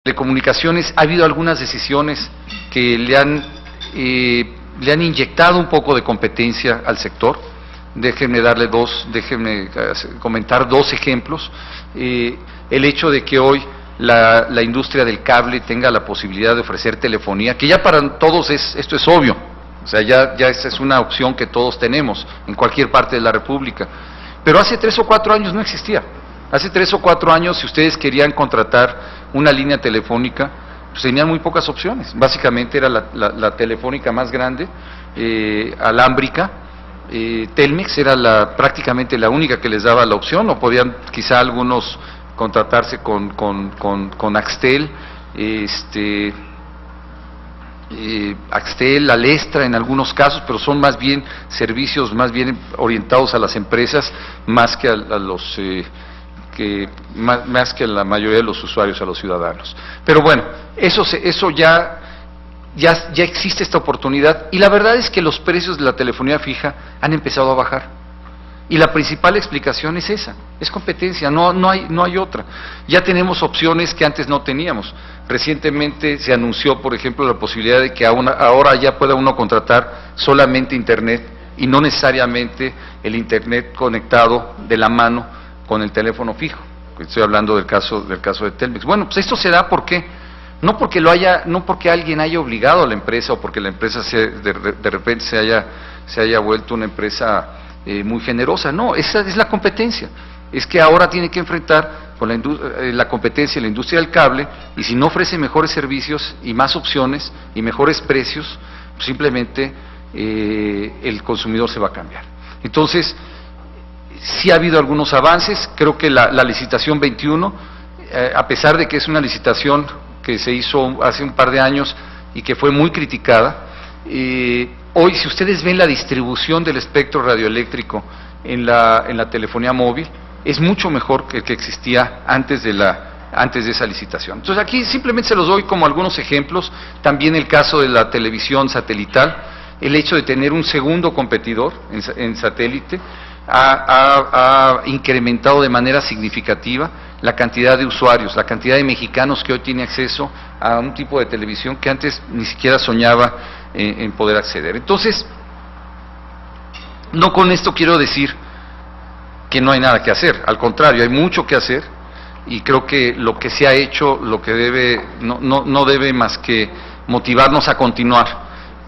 Telecomunicaciones ha habido algunas decisiones que le han inyectado un poco de competencia al sector. Déjenme comentar dos ejemplos. El hecho de que hoy la industria del cable tenga la posibilidad de ofrecer telefonía, que ya para todos esto es obvio, o sea, ya esa es una opción que todos tenemos en cualquier parte de la República, pero hace 3 o 4 años no existía. Hace 3 o 4 años, si ustedes querían contratar una línea telefónica, pues tenían muy pocas opciones. Básicamente era la telefónica más grande, alámbrica. Telmex era prácticamente la única que les daba la opción, o podían quizá algunos contratarse con Axtel, Axtel, Alestra en algunos casos, pero son más bien servicios más bien orientados a las empresas, más que más que a la mayoría de los usuarios, a los ciudadanos. Pero bueno, eso ya existe esta oportunidad, y la verdad es que los precios de la telefonía fija han empezado a bajar. Y la principal explicación es esa, es competencia, no hay otra. Ya tenemos opciones que antes no teníamos. Recientemente se anunció, por ejemplo, la posibilidad de que ahora ya pueda uno contratar solamente Internet y no necesariamente el Internet conectado de la mano con el teléfono fijo. Estoy hablando del caso de Telmex. Bueno, pues esto se da ¿por qué? No porque alguien haya obligado a la empresa, o porque la empresa de repente se haya vuelto una empresa muy generosa. No, esa es la competencia. Es que ahora tiene que enfrentar con la competencia de la industria del cable, y si no ofrece mejores servicios y más opciones y mejores precios, pues simplemente el consumidor se va a cambiar. Entonces, sí ha habido algunos avances. Creo que la licitación 21, a pesar de que es una licitación que se hizo hace un par de años y que fue muy criticada, hoy, si ustedes ven la distribución del espectro radioeléctrico en la telefonía móvil, es mucho mejor que el que existía antes de esa licitación. Entonces aquí simplemente se los doy como algunos ejemplos. También el caso de la televisión satelital, el hecho de tener un segundo competidor en satélite ha incrementado de manera significativa la cantidad de usuarios, la cantidad de mexicanos que hoy tiene acceso a un tipo de televisión que antes ni siquiera soñaba en poder acceder. Entonces, no con esto quiero decir que no hay nada que hacer, al contrario, hay mucho que hacer, y creo que lo que se ha hecho, lo que no debe más que motivarnos a continuar,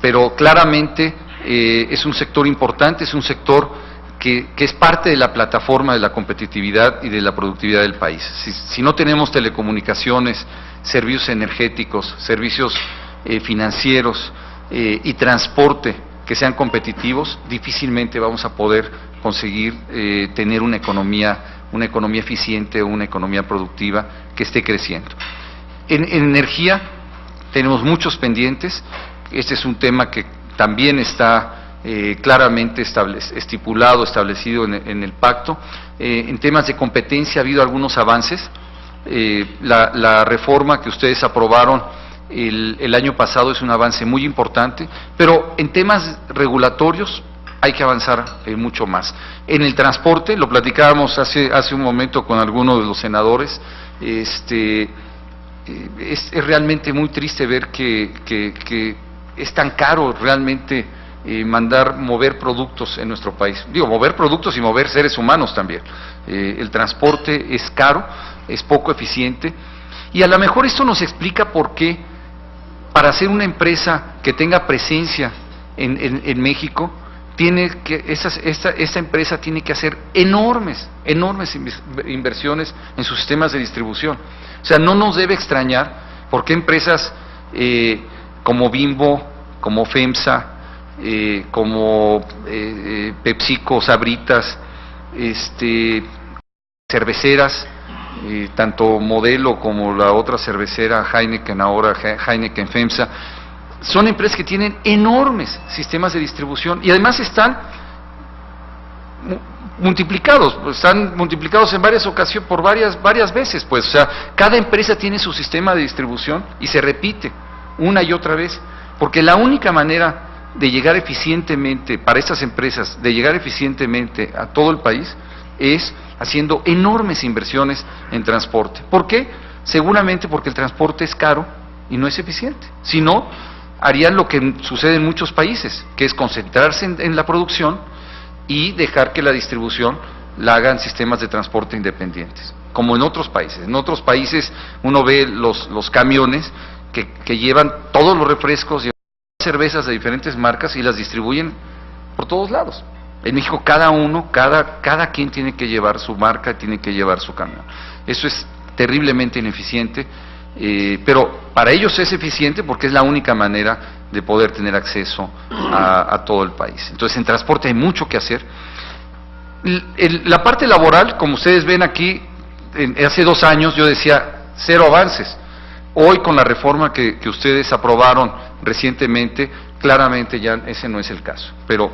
pero claramente es un sector importante, es un sector que es parte de la plataforma de la competitividad y de la productividad del país. Si no tenemos telecomunicaciones, servicios energéticos, servicios financieros y transporte que sean competitivos, difícilmente vamos a poder conseguir tener una economía eficiente, una economía productiva que esté creciendo. En energía tenemos muchos pendientes. Este es un tema que también está claramente establecido en el pacto. En temas de competencia ha habido algunos avances. La reforma que ustedes aprobaron el año pasado es un avance muy importante, pero en temas regulatorios hay que avanzar mucho más. En el transporte, lo platicábamos hace un momento con algunos de los senadores, es realmente muy triste ver que es tan caro realmente mover productos en nuestro país. Digo, mover productos y mover seres humanos también. El transporte es caro, es poco eficiente, y a lo mejor esto nos explica por qué, para ser una empresa que tenga presencia en México, esta empresa tiene que hacer enormes inversiones en sus sistemas de distribución. O sea, no nos debe extrañar por qué empresas como Bimbo, como FEMSA, como PepsiCo, Sabritas, cerveceras, tanto Modelo como la otra cervecera Heineken, ahora Heineken FEMSA, son empresas que tienen enormes sistemas de distribución, y además están multiplicados en varias ocasiones, por varias veces, pues. O sea, cada empresa tiene su sistema de distribución y se repite una y otra vez, porque la única manera de llegar eficientemente, para estas empresas, de llegar eficientemente a todo el país, es haciendo enormes inversiones en transporte. ¿Por qué? Seguramente porque el transporte es caro y no es eficiente. Si no, harían lo que sucede en muchos países, que es concentrarse en la producción y dejar que la distribución la hagan sistemas de transporte independientes, como en otros países. En otros países uno ve los camiones que llevan todos los refrescos, llevan cervezas de diferentes marcas y las distribuyen por todos lados. En México cada quien tiene que llevar su marca, tiene que llevar su camión. Eso es terriblemente ineficiente, pero para ellos es eficiente porque es la única manera de poder tener acceso a todo el país. Entonces, en transporte hay mucho que hacer. La parte laboral, como ustedes ven aquí, hace 2 años yo decía 0 avances. Hoy, con la reforma que ustedes aprobaron recientemente, claramente ya ese no es el caso. Pero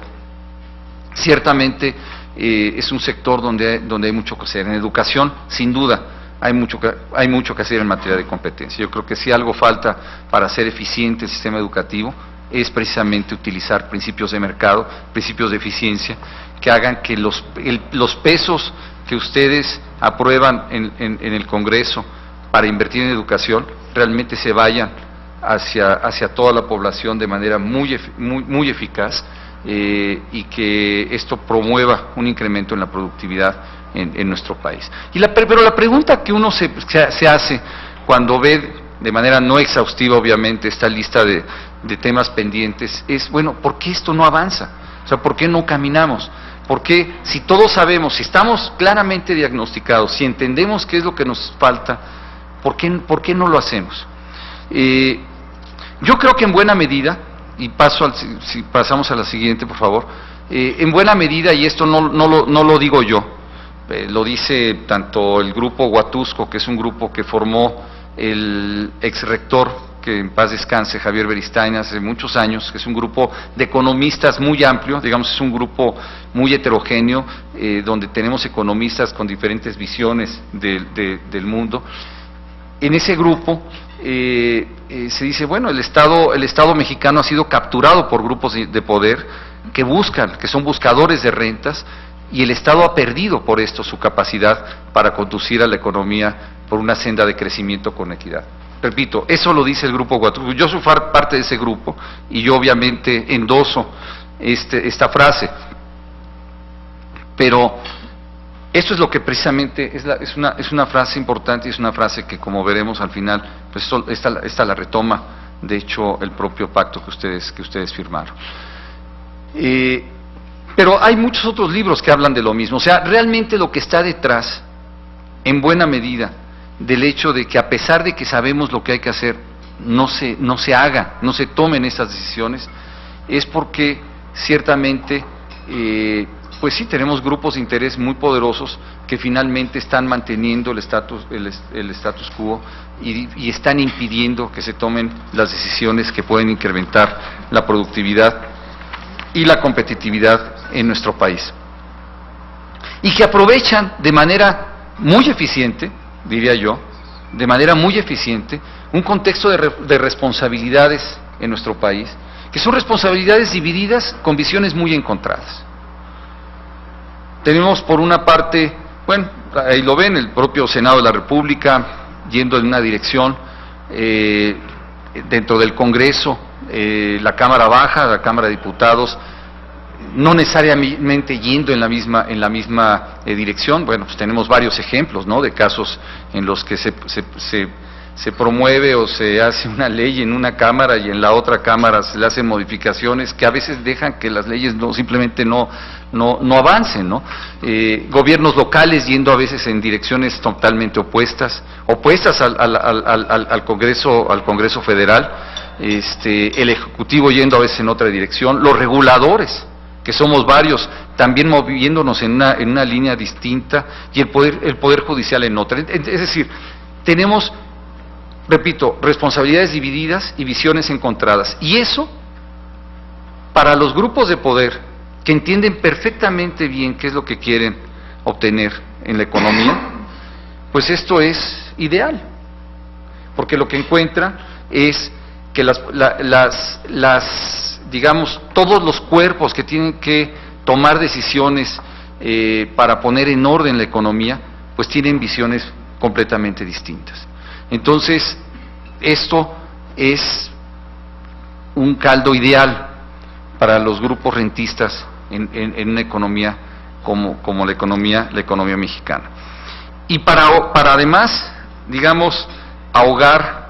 ciertamente es un sector donde hay mucho que hacer. En educación, sin duda, hay mucho que hacer en materia de competencia. Yo creo que si algo falta para hacer eficiente el sistema educativo es precisamente utilizar principios de mercado, principios de eficiencia, que hagan que los pesos que ustedes aprueban en el Congreso para invertir en educación realmente se vayan hacia toda la población de manera muy eficaz, y que esto promueva un incremento en la productividad en nuestro país. Pero la pregunta que uno se hace cuando ve de manera no exhaustiva, obviamente, esta lista de temas pendientes es, bueno, ¿por qué esto no avanza? O sea, ¿por qué no caminamos? ¿Por qué, si todos sabemos, si estamos claramente diagnosticados, si entendemos qué es lo que nos falta, ¿por qué no lo hacemos? Yo creo que en buena medida, y si pasamos a la siguiente, por favor, en buena medida, y esto no lo digo yo, lo dice tanto el grupo Huatusco, que es un grupo que formó el ex rector, que en paz descanse, Javier Beristain, hace muchos años, que es un grupo de economistas muy amplio, digamos, es un grupo muy heterogéneo, donde tenemos economistas con diferentes visiones del mundo. En ese grupo se dice, bueno, el Estado mexicano ha sido capturado por grupos de poder que son buscadores de rentas, y el Estado ha perdido por esto su capacidad para conducir a la economía por una senda de crecimiento con equidad. Repito, eso lo dice el grupo Huatusco. Yo soy parte de ese grupo y yo obviamente endoso esta frase, pero esto es lo que precisamente es una frase importante, y es una frase que, como veremos al final, pues esta la retoma, de hecho, el propio pacto que ustedes firmaron. Pero hay muchos otros libros que hablan de lo mismo. O sea, realmente lo que está detrás, en buena medida, del hecho de que, a pesar de que sabemos lo que hay que hacer, no se haga, no se tomen esas decisiones, es porque ciertamente pues sí, tenemos grupos de interés muy poderosos que finalmente están manteniendo el status quo y están impidiendo que se tomen las decisiones que pueden incrementar la productividad y la competitividad en nuestro país. Y que aprovechan de manera muy eficiente, diría yo, de manera muy eficiente, un contexto de responsabilidades en nuestro país, que son responsabilidades divididas con visiones muy encontradas. Tenemos por una parte, bueno, ahí lo ven, el propio Senado de la República yendo en una dirección, dentro del Congreso, la Cámara Baja, la Cámara de Diputados, no necesariamente yendo en la misma dirección. Bueno, pues tenemos varios ejemplos, ¿no?, de casos en los que se promueve o se hace una ley en una Cámara y en la otra Cámara se le hacen modificaciones que a veces dejan que las leyes simplemente no avancen, ¿no? Gobiernos locales yendo a veces en direcciones totalmente opuestas al Congreso Federal, el Ejecutivo yendo a veces en otra dirección, los reguladores, que somos varios, también moviéndonos en una línea distinta, y el Poder Judicial en otra. Es decir, tenemos, repito, responsabilidades divididas y visiones encontradas. Y eso, para los grupos de poder, que entienden perfectamente bien qué es lo que quieren obtener en la economía, pues esto es ideal. Porque lo que encuentran es que digamos, todos los cuerpos que tienen que tomar decisiones para poner en orden la economía, pues tienen visiones completamente distintas. Entonces, esto es un caldo ideal para los grupos rentistas en una economía como la economía mexicana. Y para además, digamos, ahogar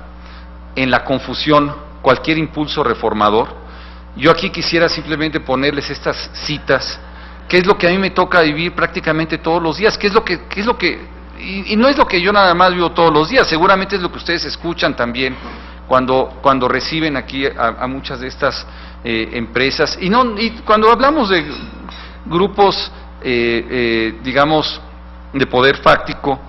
en la confusión cualquier impulso reformador, yo aquí quisiera simplemente ponerles estas citas, que es lo que a mí me toca vivir prácticamente todos los días, y no es lo que yo nada más vivo todos los días, seguramente es lo que ustedes escuchan también cuando reciben aquí a muchas de estas empresas, y cuando hablamos de grupos, digamos, de poder fáctico,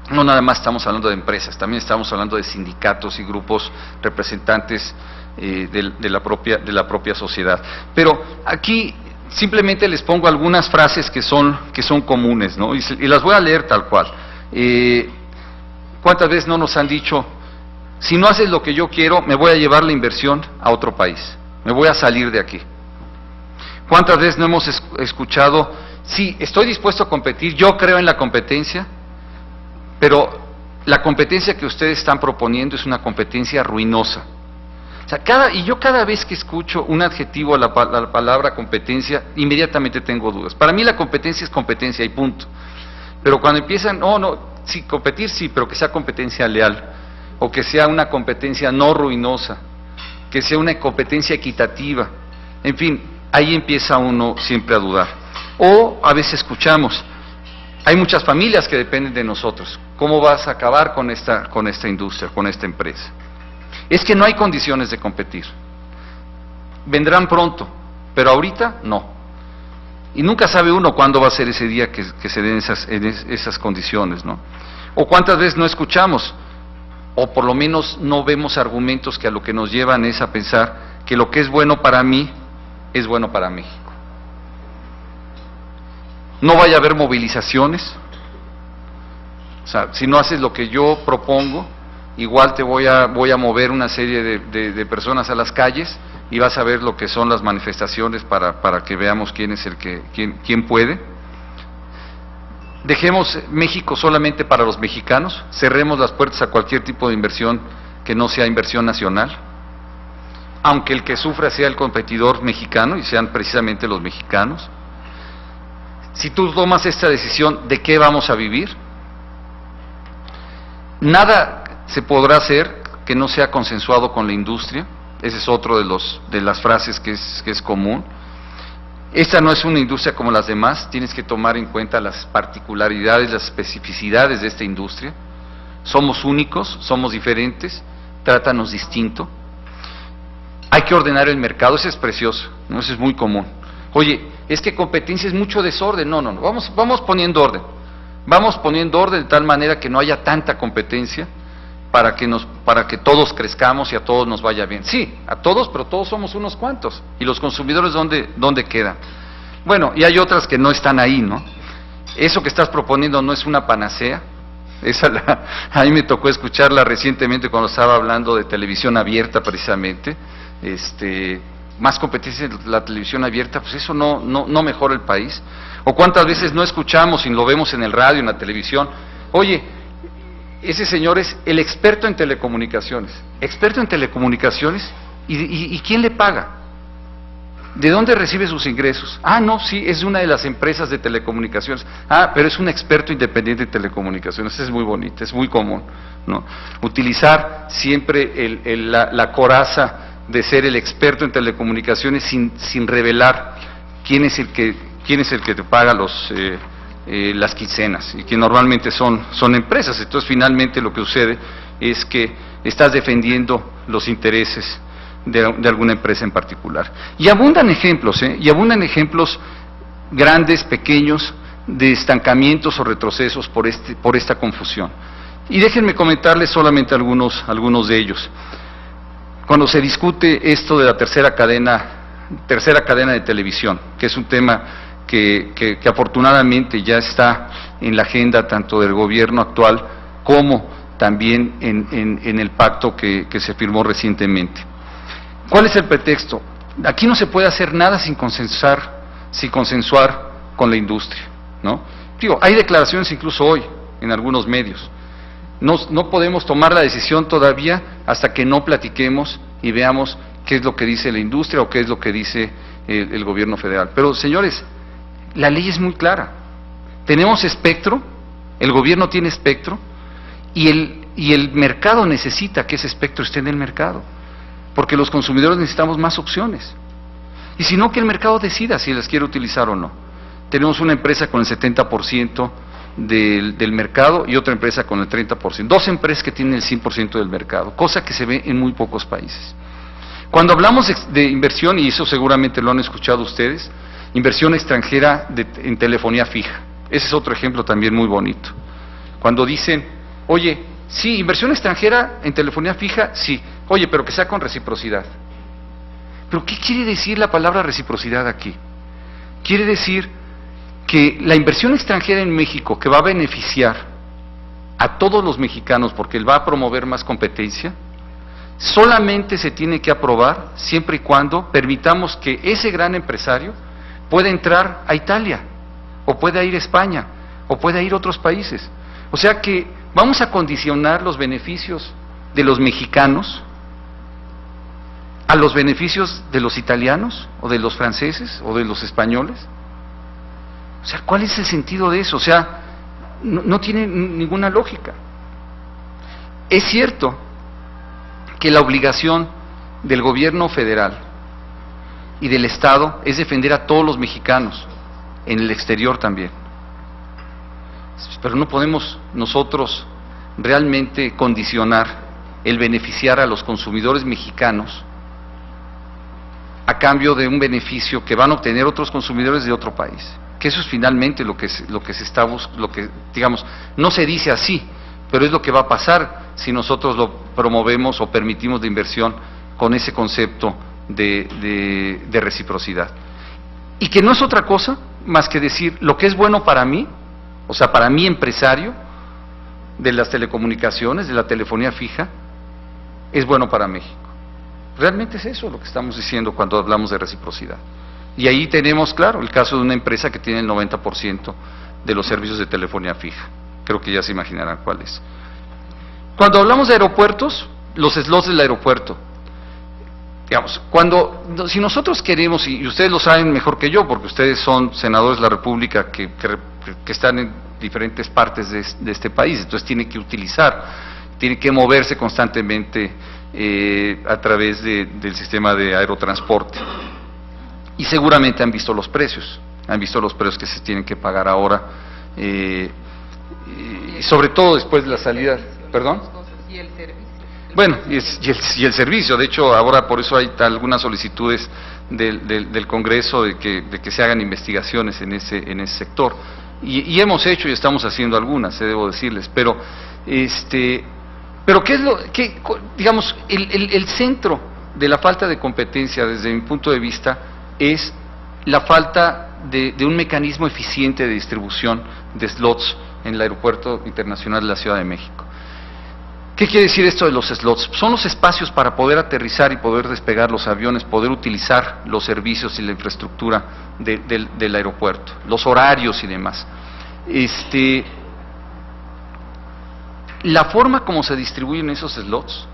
no nada más estamos hablando de empresas, también estamos hablando de sindicatos y grupos representantes de la propia sociedad. Pero aquí simplemente les pongo algunas frases que son comunes, ¿no? Y las voy a leer tal cual. ¿Cuántas veces no nos han dicho, si no haces lo que yo quiero, me voy a llevar la inversión a otro país, me voy a salir de aquí? ¿Cuántas veces no hemos escuchado, sí, estoy dispuesto a competir, yo creo en la competencia, pero la competencia que ustedes están proponiendo es una competencia ruinosa? O sea, yo cada vez que escucho un adjetivo a la palabra competencia, inmediatamente tengo dudas. Para mí la competencia es competencia y punto. Pero cuando empiezan, sí, competir sí, pero que sea competencia leal, o que sea una competencia no ruinosa, que sea una competencia equitativa, en fin, ahí empieza uno siempre a dudar. O a veces escuchamos, hay muchas familias que dependen de nosotros, ¿cómo vas a acabar con esta industria, con esta empresa? Es que no hay condiciones de competir. Vendrán pronto, pero ahorita no. Y nunca sabe uno cuándo va a ser ese día que se den esas condiciones, ¿no? O cuántas veces no escuchamos, o por lo menos no vemos argumentos que a lo que nos llevan es a pensar que lo que es bueno para mí es bueno para México. No vaya a haber movilizaciones. O sea, si no haces lo que yo propongo, igual te voy a mover una serie de personas a las calles y vas a ver lo que son las manifestaciones para que veamos quién puede. Dejemos México solamente para los mexicanos, cerremos las puertas a cualquier tipo de inversión que no sea inversión nacional, aunque el que sufra sea el competidor mexicano y sean precisamente los mexicanos. Si tú tomas esta decisión, ¿de qué vamos a vivir? Nada se podrá hacer que no sea consensuado con la industria. Ese es otro de las frases que es común. Esta no es una industria como las demás, tienes que tomar en cuenta las particularidades, las especificidades de esta industria. Somos únicos, somos diferentes, trátanos distinto. Hay que ordenar el mercado, eso es precioso, ¿no? Eso es muy común. Oye, es que competencia es mucho desorden. No, vamos poniendo orden. Vamos poniendo orden de tal manera que no haya tanta competencia para que todos crezcamos y a todos nos vaya bien. Sí, a todos, pero todos somos unos cuantos. ¿Y los consumidores dónde quedan? Bueno, y hay otras que no están ahí, ¿no? Eso que estás proponiendo no es una panacea. A mí me tocó escucharla recientemente cuando estaba hablando de televisión abierta precisamente. Más competencia en la televisión abierta, pues eso no mejora el país. O cuántas veces no escuchamos y lo vemos en el radio, en la televisión, oye, ese señor es el experto en telecomunicaciones. ¿Experto en telecomunicaciones? ¿Y quién le paga? ¿De dónde recibe sus ingresos? No, sí, es una de las empresas de telecomunicaciones. Pero es un experto independiente en telecomunicaciones. Es muy bonito, es muy común, ¿no? Utilizar siempre la coraza de ser el experto en telecomunicaciones sin revelar quién es el que te paga las quincenas, y que normalmente son empresas. Entonces finalmente lo que sucede es que estás defendiendo los intereses de alguna empresa en particular. Y abundan ejemplos grandes, pequeños, de estancamientos o retrocesos por esta confusión. Y déjenme comentarles solamente algunos de ellos. Cuando se discute esto de la tercera cadena de televisión, que es un tema que afortunadamente ya está en la agenda tanto del gobierno actual como también en el pacto que se firmó recientemente. ¿Cuál es el pretexto? Aquí no se puede hacer nada sin consensuar con la industria, ¿no? Digo, hay declaraciones incluso hoy en algunos medios. No podemos tomar la decisión todavía hasta que no platiquemos y veamos qué es lo que dice la industria o qué es lo que dice el gobierno federal. Pero, señores, la ley es muy clara. Tenemos espectro, el gobierno tiene espectro, y el mercado necesita que ese espectro esté en el mercado, porque los consumidores necesitamos más opciones. Y si no, que el mercado decida si las quiere utilizar o no. Tenemos una empresa con el 70% del mercado y otra empresa con el 30%. Dos empresas que tienen el 100% del mercado, cosa que se ve en muy pocos países. Cuando hablamos de inversión, y eso seguramente lo han escuchado ustedes, inversión extranjera en telefonía fija. Ese es otro ejemplo también muy bonito. Cuando dicen, oye, sí, inversión extranjera en telefonía fija, sí. Oye, pero que sea con reciprocidad. ¿Pero qué quiere decir la palabra reciprocidad aquí? Quiere decir que la inversión extranjera en México, que va a beneficiar a todos los mexicanos porque él va a promover más competencia, solamente se tiene que aprobar siempre y cuando permitamos que ese gran empresario pueda entrar a Italia, o pueda ir a España, o pueda ir a otros países. O sea que vamos a condicionar los beneficios de los mexicanos a los beneficios de los italianos, o de los franceses, o de los españoles. O sea, ¿cuál es el sentido de eso? O sea, no tiene ninguna lógica. Es cierto que la obligación del gobierno federal y del Estado es defender a todos los mexicanos, en el exterior también. Pero no podemos nosotros realmente condicionar el beneficiar a los consumidores mexicanos a cambio de un beneficio que van a obtener otros consumidores de otro país. Que eso es finalmente lo que se está buscando, digamos, no se dice así, pero es lo que va a pasar si nosotros lo promovemos o permitimos de inversión con ese concepto de reciprocidad. Y que no es otra cosa más que decir lo que es bueno para mí, o sea, para mi empresario de las telecomunicaciones, de la telefonía fija, es bueno para México. Realmente es eso lo que estamos diciendo cuando hablamos de reciprocidad. Y ahí tenemos, claro, el caso de una empresa que tiene el 90% de los servicios de telefonía fija. Creo que ya se imaginarán cuál es. Cuando hablamos de aeropuertos, los slots del aeropuerto, digamos, si nosotros queremos, y ustedes lo saben mejor que yo, porque ustedes son senadores de la República que están en diferentes partes de este país, entonces tienen que moverse constantemente a través del sistema de aerotransporte. Y seguramente han visto los precios que se tienen que pagar ahora, y sobre todo después de la salida, ¿perdón? Y el servicio. Bueno, y el servicio, de hecho ahora por eso hay algunas solicitudes del Congreso de que se hagan investigaciones en ese sector, y hemos hecho y estamos haciendo algunas, debo decirles, pero ¿qué es digamos, el centro de la falta de competencia desde mi punto de vista es la falta de un mecanismo eficiente de distribución de slots en el Aeropuerto Internacional de la Ciudad de México. ¿Qué quiere decir esto de los slots? Son los espacios para poder aterrizar y poder despegar los aviones, poder utilizar los servicios y la infraestructura del aeropuerto, los horarios y demás. La forma como se distribuyen esos slots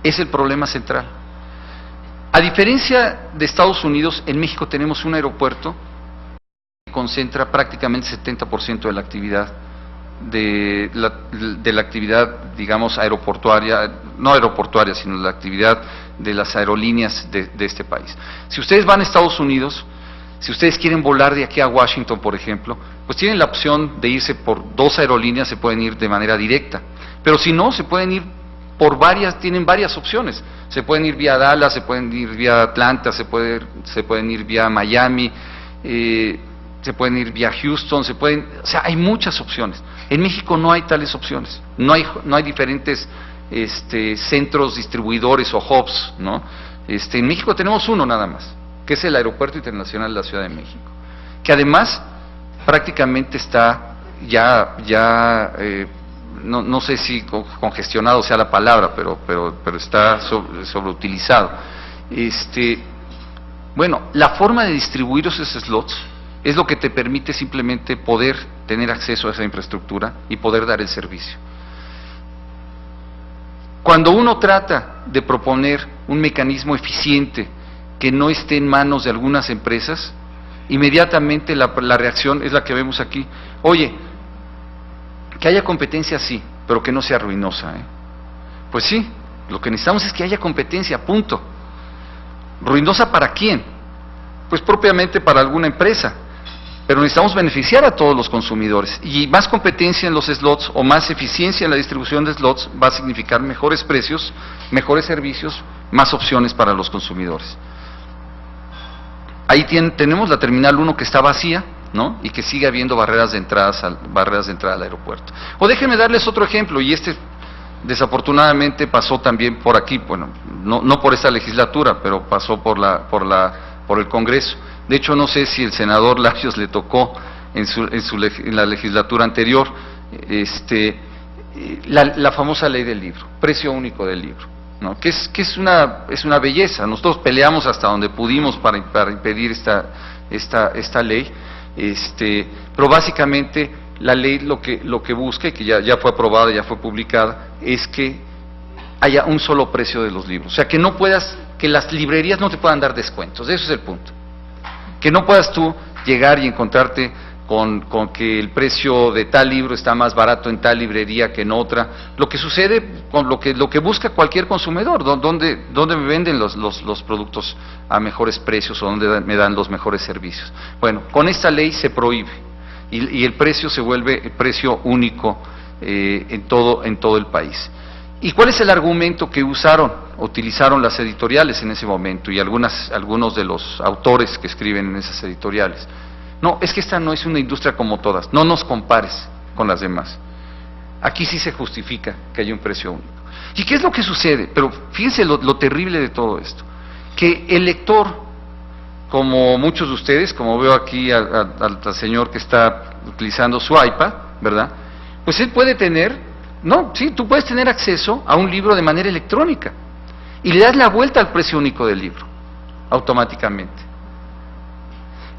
es el problema central. A diferencia de Estados Unidos, en México tenemos un aeropuerto que concentra prácticamente el 70% de la actividad de la actividad, digamos, aeroportuaria, no aeroportuaria, sino la actividad de las aerolíneas de este país. Si ustedes van a Estados Unidos, si ustedes quieren volar de aquí a Washington, por ejemplo, pues tienen la opción de irse por dos aerolíneas, se pueden ir de manera directa, pero si no, se pueden ir por tienen varias opciones, se pueden ir vía Dallas, se pueden ir vía Atlanta, se pueden ir vía Miami, se pueden ir vía Houston, o sea, hay muchas opciones. En México no hay tales opciones, no hay diferentes centros distribuidores o hubs, ¿no? En México tenemos uno nada más, que es el Aeropuerto Internacional de la Ciudad de México, que además prácticamente está no sé si congestionado sea la palabra, pero está sobreutilizado. Bueno, la forma de distribuir esos slots es lo que te permite simplemente poder tener acceso a esa infraestructura y poder dar el servicio. Cuando uno trata de proponer un mecanismo eficiente que no esté en manos de algunas empresas, inmediatamente la reacción es la que vemos aquí. Oye, que haya competencia sí, pero que no sea ruinosa, ¿eh? Pues sí, lo que necesitamos es que haya competencia, punto. ¿Ruinosa para quién? Pues propiamente para alguna empresa, pero necesitamos beneficiar a todos los consumidores, y más competencia en los slots o más eficiencia en la distribución de slots va a significar mejores precios, mejores servicios, más opciones para los consumidores. Ahí tenemos la Terminal 1 que está vacía, ¿no? Y que sigue habiendo barreras de entrada al aeropuerto. O déjenme darles otro ejemplo, y desafortunadamente pasó también por aquí, bueno, no por esta legislatura, pero pasó por el Congreso. De hecho, no sé si el senador Larios le tocó en la legislatura anterior, la famosa ley del libro, precio único del libro, ¿no? Que es una belleza. Nosotros peleamos hasta donde pudimos para impedir esta ley, pero básicamente la ley lo que busca, y que ya fue aprobada, ya fue publicada, es que haya un solo precio de los libros. O sea, que las librerías no te puedan dar descuentos, ese es el punto. Que no puedas tú llegar y encontrarte con que el precio de tal libro está más barato en tal librería que en otra. Lo que sucede con lo que busca cualquier consumidor, donde me venden los productos a mejores precios o donde me dan los mejores servicios. Bueno, con esta ley se prohíbe, y el precio se vuelve el precio único en todo el país. ¿Y cuál es el argumento que utilizaron las editoriales en ese momento y algunos de los autores que escriben en esas editoriales? No, es que esta no es una industria como todas, no nos compares con las demás. Aquí sí se justifica que haya un precio único. ¿Y qué es lo que sucede? Pero fíjense lo terrible de todo esto, que el lector, como muchos de ustedes, como veo aquí al señor que está utilizando su iPad, ¿verdad? Pues él puede tú puedes tener acceso a un libro de manera electrónica y le das la vuelta al precio único del libro, automáticamente.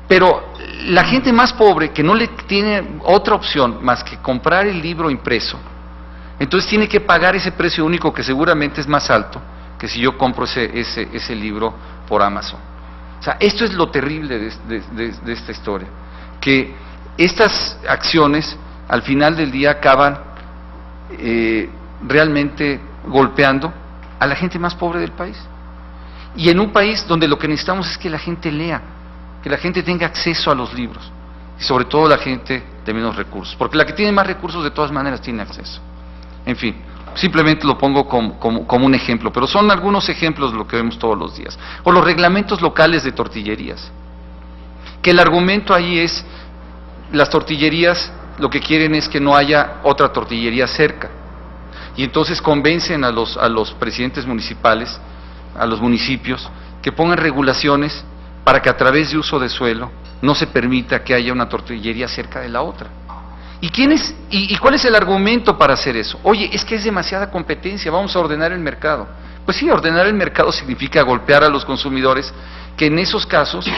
Pero la gente más pobre, que no le tiene otra opción más que comprar el libro impreso, entonces tiene que pagar ese precio único que seguramente es más alto que si yo compro ese libro por Amazon. O sea, esto es lo terrible de esta historia, que estas acciones al final del día acaban realmente golpeando a la gente más pobre del país. Y en un país donde lo que necesitamos es que la gente lea, que la gente tenga acceso a los libros, y sobre todo la gente de menos recursos, porque la que tiene más recursos de todas maneras tiene acceso. En fin, simplemente lo pongo como un ejemplo, pero son algunos ejemplos de lo que vemos todos los días. O los reglamentos locales de tortillerías, que el argumento ahí es, las tortillerías lo que quieren es que no haya otra tortillería cerca, y entonces convencen a los presidentes municipales, a los municipios, que pongan regulaciones para que a través de uso de suelo no se permita que haya una tortillería cerca de la otra. ¿Y cuál es el argumento para hacer eso? Oye, es que es demasiada competencia, vamos a ordenar el mercado. Pues sí, ordenar el mercado significa golpear a los consumidores, que en esos casos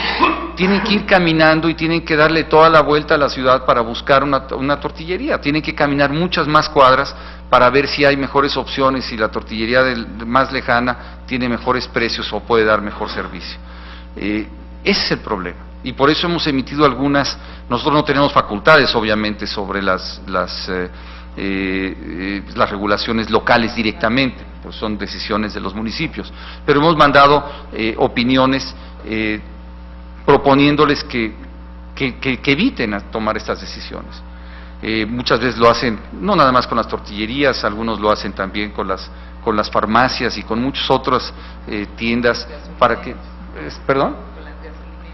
tienen que ir caminando y tienen que darle toda la vuelta a la ciudad para buscar una tortillería, tienen que caminar muchas más cuadras para ver si hay mejores opciones, si la tortillería más lejana tiene mejores precios o puede dar mejor servicio. Ese es el problema, y por eso hemos emitido nosotros no tenemos facultades obviamente sobre las regulaciones locales directamente, pues son decisiones de los municipios, pero hemos mandado opiniones proponiéndoles que eviten tomar estas decisiones. Muchas veces lo hacen, no nada más con las tortillerías, algunos lo hacen también con las farmacias y con muchas otras tiendas para que... ¿Perdón?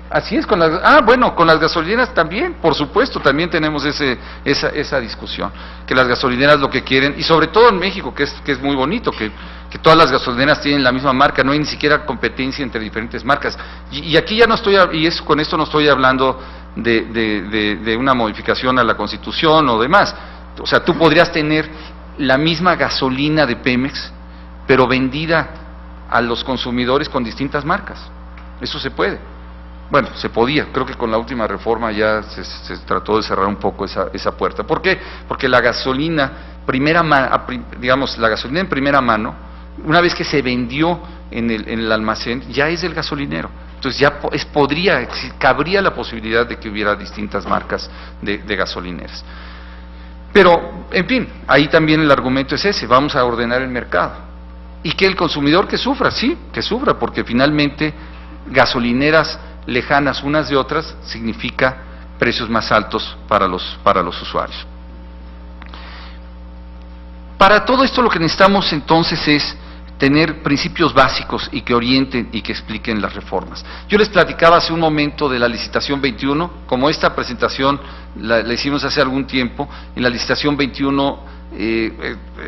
Así es, con las gasolineras también, por supuesto, también tenemos esa discusión, que las gasolineras lo que quieren, y sobre todo en México, que es muy bonito, que todas las gasolineras tienen la misma marca, no hay ni siquiera competencia entre diferentes marcas, y aquí ya no estoy, con esto no estoy hablando de una modificación a la Constitución o demás. O sea, tú podrías tener la misma gasolina de Pemex, pero vendida a los consumidores con distintas marcas. Eso se puede. Bueno, se podía, creo que con la última reforma ya se trató de cerrar un poco esa puerta. ¿Por qué? Porque la gasolina digamos, la gasolina en primera mano, una vez que se vendió en el almacén, ya es del gasolinero. Entonces ya cabría la posibilidad de que hubiera distintas marcas de gasolineras. Pero, en fin, ahí también el argumento es ese: vamos a ordenar el mercado. Y que el consumidor que sufra, sí, que sufra, porque finalmente gasolineras lejanas unas de otras significa precios más altos para los usuarios. Para todo esto lo que necesitamos entonces es tener principios básicos y que orienten y que expliquen las reformas. Yo les platicaba hace un momento de la licitación 21, como esta presentación la hicimos hace algún tiempo. En la licitación 21,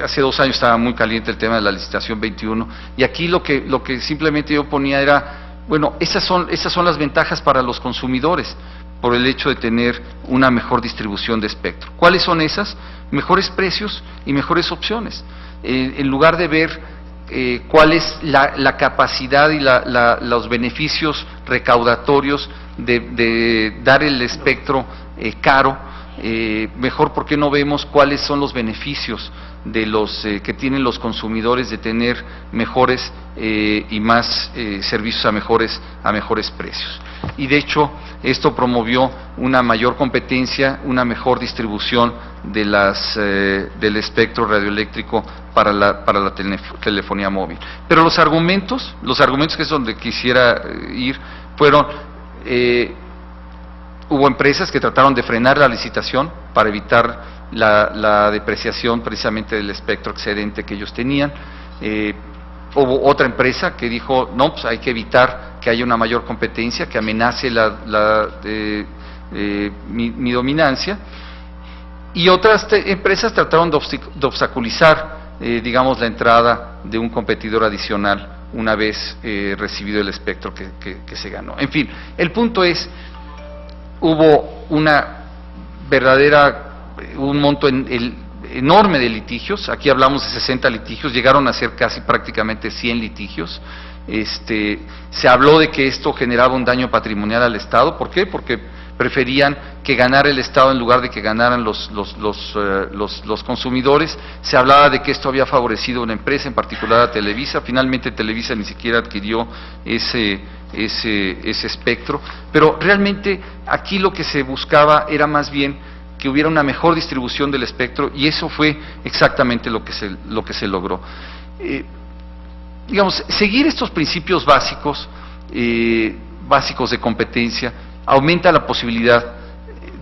hace 2 años estaba muy caliente el tema de la licitación 21, y aquí lo que simplemente yo ponía era, bueno, esas son las ventajas para los consumidores, por el hecho de tener una mejor distribución de espectro. ¿Cuáles son esas? Mejores precios y mejores opciones. En lugar de ver cuál es la capacidad y los beneficios recaudatorios de dar el espectro caro, mejor ¿por qué no vemos cuáles son los beneficios de que tienen los consumidores de tener mejores y más servicios a mejores precios? Y de hecho esto promovió una mayor competencia, una mejor distribución del espectro radioeléctrico para la telefonía móvil. Pero los argumentos que es donde quisiera ir, fueron, hubo empresas que trataron de frenar la licitación para evitar la depreciación precisamente del espectro excedente que ellos tenían. Hubo otra empresa que dijo, no, pues hay que evitar que haya una mayor competencia, que amenace mi dominancia. Y otras empresas trataron de obstaculizar, digamos, la entrada de un competidor adicional una vez recibido el espectro que se ganó. En fin, el punto es, hubo un monto enorme de litigios. Aquí hablamos de 60 litigios, llegaron a ser casi prácticamente 100 litigios. Se habló de que esto generaba un daño patrimonial al Estado. ¿Por qué? Porque preferían que ganara el Estado en lugar de que ganaran los consumidores. Se hablaba de que esto había favorecido a una empresa, en particular a Televisa. Finalmente Televisa ni siquiera adquirió ese espectro, pero realmente aquí lo que se buscaba era más bien que hubiera una mejor distribución del espectro, y eso fue exactamente lo que se logró. Digamos, seguir estos principios básicos de competencia aumenta la posibilidad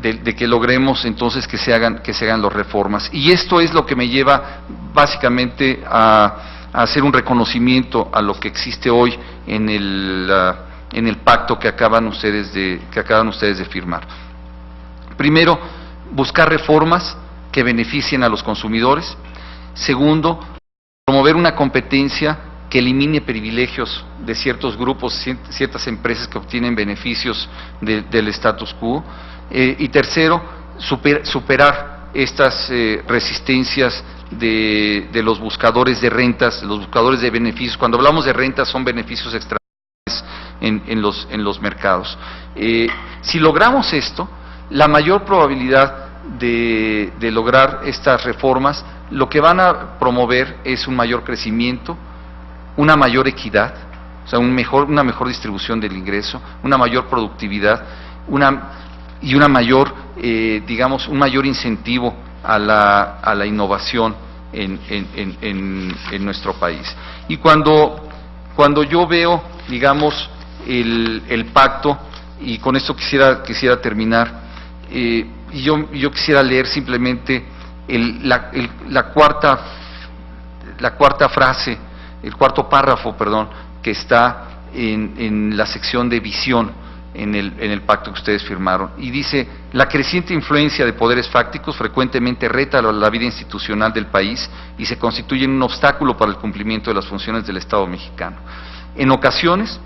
de que logremos entonces que se hagan las reformas, y esto es lo que me lleva básicamente a hacer un reconocimiento a lo que existe hoy en el pacto que acaban ustedes de firmar. Primero, buscar reformas que beneficien a los consumidores. Segundo, promover una competencia que elimine privilegios de ciertos grupos, ciertas empresas que obtienen beneficios del status quo. Y tercero, superar estas resistencias de los buscadores de rentas, los buscadores de beneficios. Cuando hablamos de rentas, son beneficios extraordinarios en los mercados. Si logramos esto, la mayor probabilidad de lograr estas reformas, lo que van a promover es un mayor crecimiento, una mayor equidad, o sea, una mejor distribución del ingreso, una mayor productividad, y una mayor, digamos, un mayor incentivo a la innovación en nuestro país. Y cuando yo veo, digamos, el pacto, y con esto quisiera terminar, y yo quisiera leer simplemente la cuarta frase, el cuarto párrafo, perdón, que está en la sección de visión en el pacto que ustedes firmaron, y dice: la creciente influencia de poderes fácticos frecuentemente reta la vida institucional del país y se constituye en un obstáculo para el cumplimiento de las funciones del Estado mexicano. En ocasiones,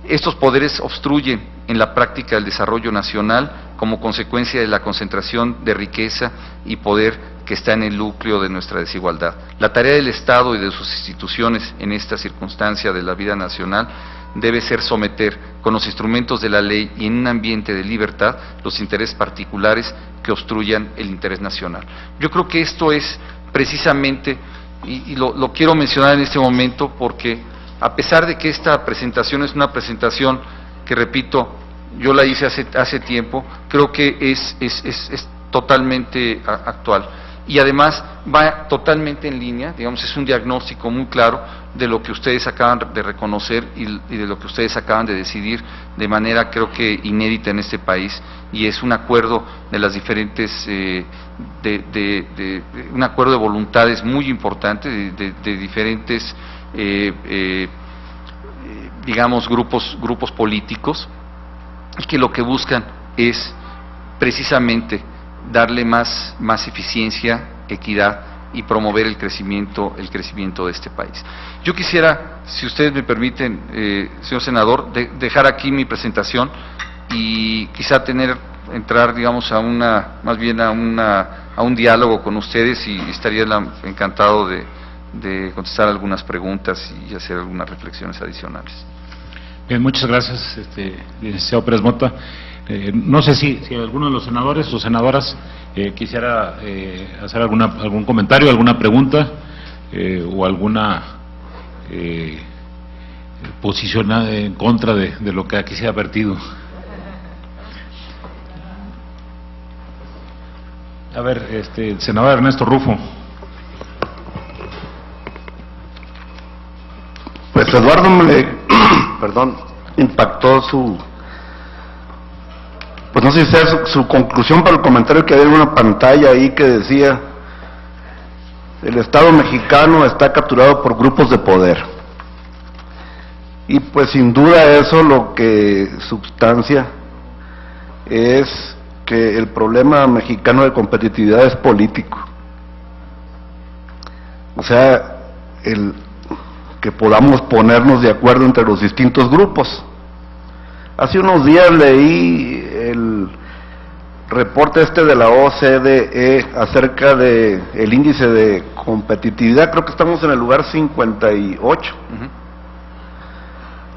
estos poderes obstruyen en la práctica el desarrollo nacional como consecuencia de la concentración de riqueza y poder que está en el núcleo de nuestra desigualdad. La tarea del Estado y de sus instituciones en esta circunstancia de la vida nacional debe ser someter con los instrumentos de la ley y en un ambiente de libertad los intereses particulares que obstruyan el interés nacional. Yo creo que esto es precisamente, y lo quiero mencionar en este momento porque a pesar de que esta presentación es una presentación que, repito, yo la hice hace tiempo, creo que es totalmente actual. Y además va totalmente en línea, digamos, es un diagnóstico muy claro de lo que ustedes acaban de reconocer y de lo que ustedes acaban de decidir de manera, creo que inédita en este país, y es un acuerdo de las diferentes, un acuerdo de voluntades muy importante de diferentes, digamos, grupos políticos, y que lo que buscan es precisamente darle más eficiencia, equidad y promover el crecimiento de este país. Yo quisiera, si ustedes me permiten, señor senador, dejar aquí mi presentación y quizá entrar, digamos, más bien a un diálogo con ustedes, y estaría encantado de contestar algunas preguntas y hacer algunas reflexiones adicionales. Bien, muchas gracias, licenciado Pérez Mota. No sé si alguno de los senadores o senadoras quisiera hacer algún comentario, alguna pregunta o alguna posición en contra de lo que aquí se ha vertido. A ver, senador Ernesto Rufo. Pues Eduardo perdón, impactó pues no sé si sea su conclusión para el comentario que había en una pantalla ahí que decía: el Estado mexicano está capturado por grupos de poder. Y pues sin duda eso lo que substancia es que el problema mexicano de competitividad es político. O sea, que podamos ponernos de acuerdo entre los distintos grupos. Hace unos días leí el reporte de la OCDE acerca de el índice de competitividad. Creo que estamos en el lugar 58.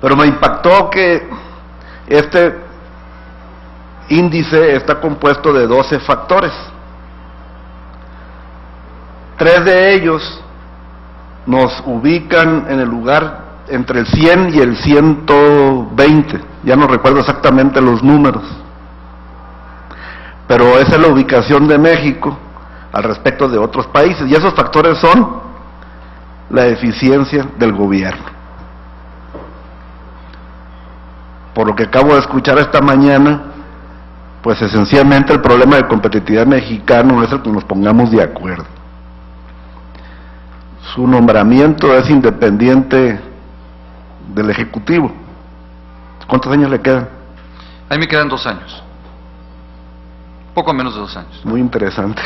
Pero me impactó que este índice está compuesto de 12 factores. 3 de ellos nos ubican en el lugar entre el 100 y el 120, ya no recuerdo exactamente los números, pero esa es la ubicación de México al respecto de otros países, y esos factores son la eficiencia del gobierno. Por lo que acabo de escuchar esta mañana, pues esencialmente el problema de competitividad mexicano es el que nos pongamos de acuerdo. Su nombramiento es independiente del Ejecutivo. ¿Cuántos años le quedan? A mí me quedan 2 años. Poco menos de 2 años. Muy interesante.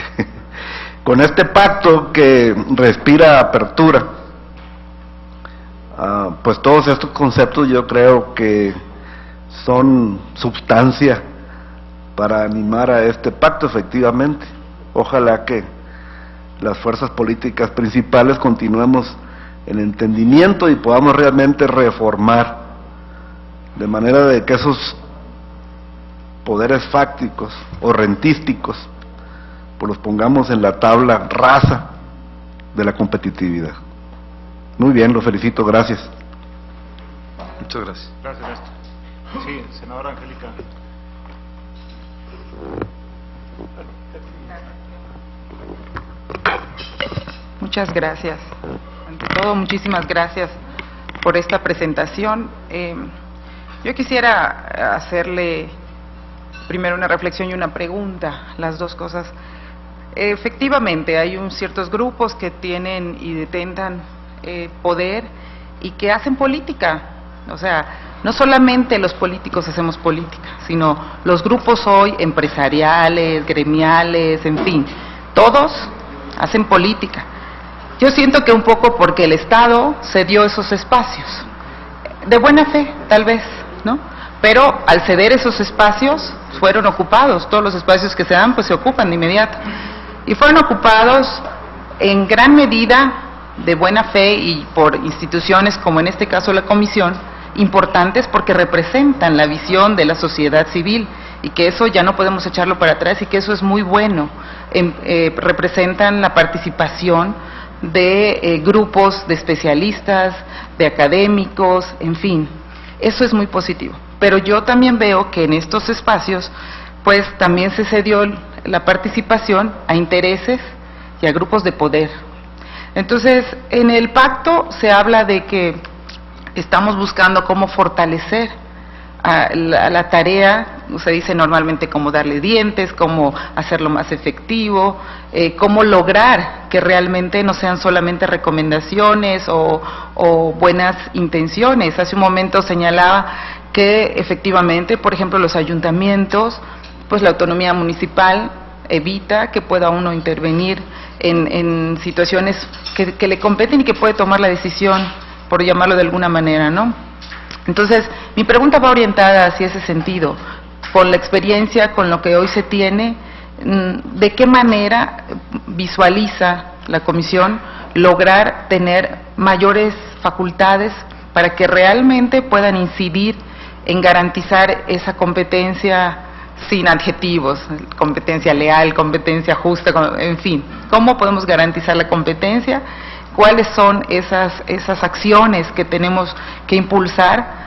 Con este pacto que respira apertura, pues todos estos conceptos yo creo que son substancia para animar a este pacto, efectivamente. Ojalá que las fuerzas políticas principales continuemos en entendimiento y podamos realmente reformar, de manera de que esos poderes fácticos o rentísticos pues los pongamos en la tabla rasa de la competitividad. Muy bien, lo felicito, gracias. Muchas gracias. Gracias, Ernesto. Sí, senadora Angélica. Muchas gracias. Ante todo, muchísimas gracias por esta presentación. Yo quisiera hacerle primero una reflexión y una pregunta, las dos cosas. Efectivamente, hay ciertos grupos que tienen y detentan poder y que hacen política. O sea, no solamente los políticos hacemos política, sino los grupos hoy empresariales, gremiales, en fin, todos hacen política. Yo siento que un poco porque el Estado cedió esos espacios, de buena fe, tal vez, ¿no? Pero al ceder esos espacios, fueron ocupados, todos los espacios que se dan, pues se ocupan de inmediato. Y fueron ocupados en gran medida de buena fe y por instituciones como en este caso la Comisión, importantes porque representan la visión de la sociedad civil, y que eso ya no podemos echarlo para atrás y que eso es muy bueno. representan la participación de grupos de especialistas, de académicos, en fin. Eso es muy positivo. Pero yo también veo que en estos espacios, pues también se cedió la participación a intereses y a grupos de poder. Entonces, en el pacto se habla de que estamos buscando cómo fortalecer a la tarea, se dice normalmente cómo darle dientes, cómo hacerlo más efectivo, cómo lograr que realmente no sean solamente recomendaciones o buenas intenciones. Hace un momento señalaba que efectivamente, por ejemplo, los ayuntamientos, pues la autonomía municipal evita que pueda uno intervenir en situaciones que le competen y que puede tomar la decisión, por llamarlo de alguna manera, ¿no? Entonces, mi pregunta va orientada hacia ese sentido, con la experiencia, con lo que hoy se tiene, ¿de qué manera visualiza la Comisión lograr tener mayores facultades para que realmente puedan incidir en garantizar esa competencia sin adjetivos, competencia leal, competencia justa, en fin? ¿Cómo podemos garantizar la competencia? ¿Cuáles son esas acciones que tenemos que impulsar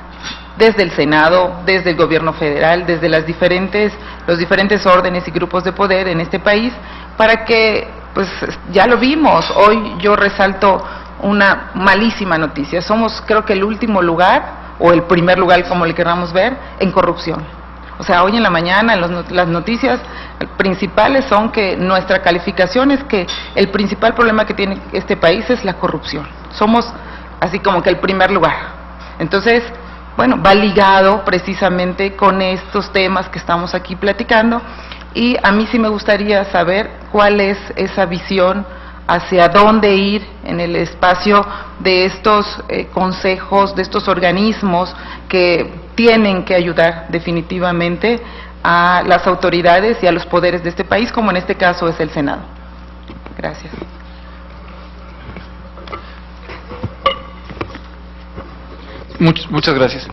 desde el Senado, desde el Gobierno federal, desde los diferentes órdenes y grupos de poder en este país, para que, pues ya lo vimos, hoy yo resalto una malísima noticia, somos creo que el último lugar, o el primer lugar como le queramos ver, en corrupción. O sea, hoy en la mañana las noticias principales son que nuestra calificación es que el principal problema que tiene este país es la corrupción. Somos así como que el primer lugar. Entonces, bueno, va ligado precisamente con estos temas que estamos aquí platicando, y a mí sí me gustaría saber cuál es esa visión hacia dónde ir en el espacio de estos consejos, de estos organismos que tienen que ayudar definitivamente a las autoridades y a los poderes de este país, como en este caso es el Senado. Gracias. Muchas gracias.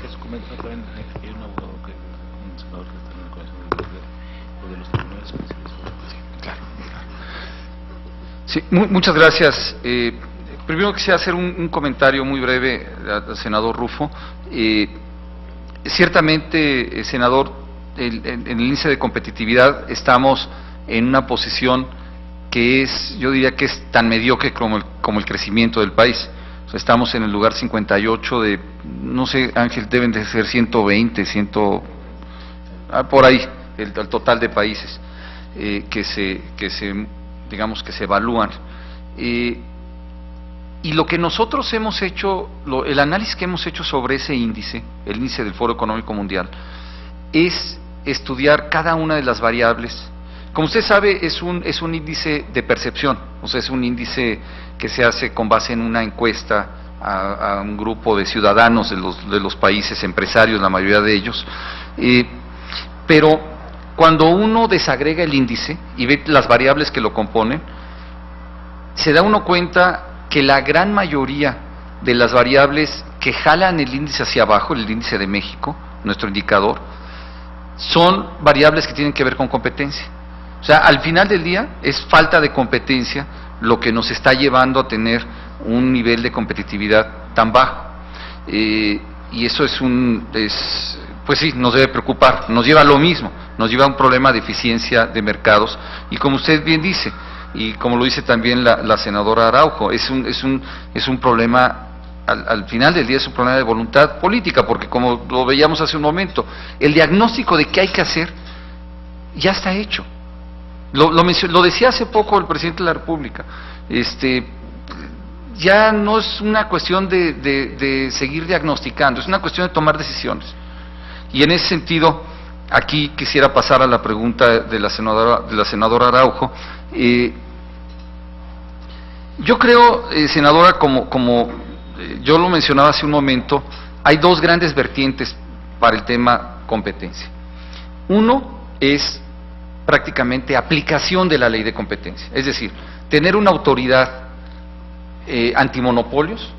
Sí, muchas gracias. Primero quisiera hacer un comentario muy breve al senador Rufo. Ciertamente, senador, en el índice de competitividad estamos en una posición que yo diría que es tan mediocre como el crecimiento del país. O sea, estamos en el lugar 58 de, no sé, Ángel, deben de ser 120, por ahí, el total de países que se evalúan. Y lo que nosotros hemos hecho, el análisis que hemos hecho sobre ese índice, el índice del Foro Económico Mundial, es estudiar cada una de las variables. Como usted sabe, es un índice de percepción, o sea, es un índice que se hace con base en una encuesta a un grupo de ciudadanos de los países, empresarios, la mayoría de ellos, pero cuando uno desagrega el índice y ve las variables que lo componen, se da uno cuenta que la gran mayoría de las variables que jalan el índice hacia abajo, el índice de México, nuestro indicador, son variables que tienen que ver con competencia. O sea, al final del día es falta de competencia lo que nos está llevando a tener un nivel de competitividad tan bajo. Y eso pues sí, nos debe preocupar, nos lleva a lo mismo, nos lleva a un problema de eficiencia de mercados, y como usted bien dice, y como lo dice también la senadora Araujo, es un problema, al final del día es un problema de voluntad política, porque como lo veíamos hace un momento, el diagnóstico de qué hay que hacer ya está hecho. Lo decía hace poco el presidente de la República, ya no es una cuestión de seguir diagnosticando, es una cuestión de tomar decisiones. Y en ese sentido, aquí quisiera pasar a la pregunta de la senadora Araujo. Yo creo, senadora, como yo lo mencionaba hace un momento, hay dos grandes vertientes para el tema competencia. Uno es prácticamente aplicación de la ley de competencia, es decir, tener una autoridad antimonopolios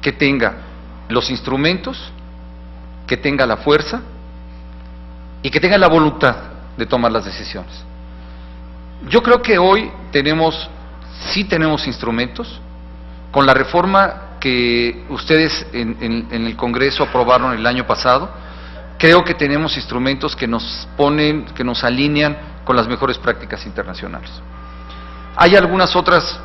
que tenga los instrumentos, que tenga la fuerza y que tenga la voluntad de tomar las decisiones. Yo creo que hoy sí tenemos instrumentos. Con la reforma que ustedes en el Congreso aprobaron el año pasado, creo que tenemos instrumentos que nos alinean con las mejores prácticas internacionales. Hay algunas otras,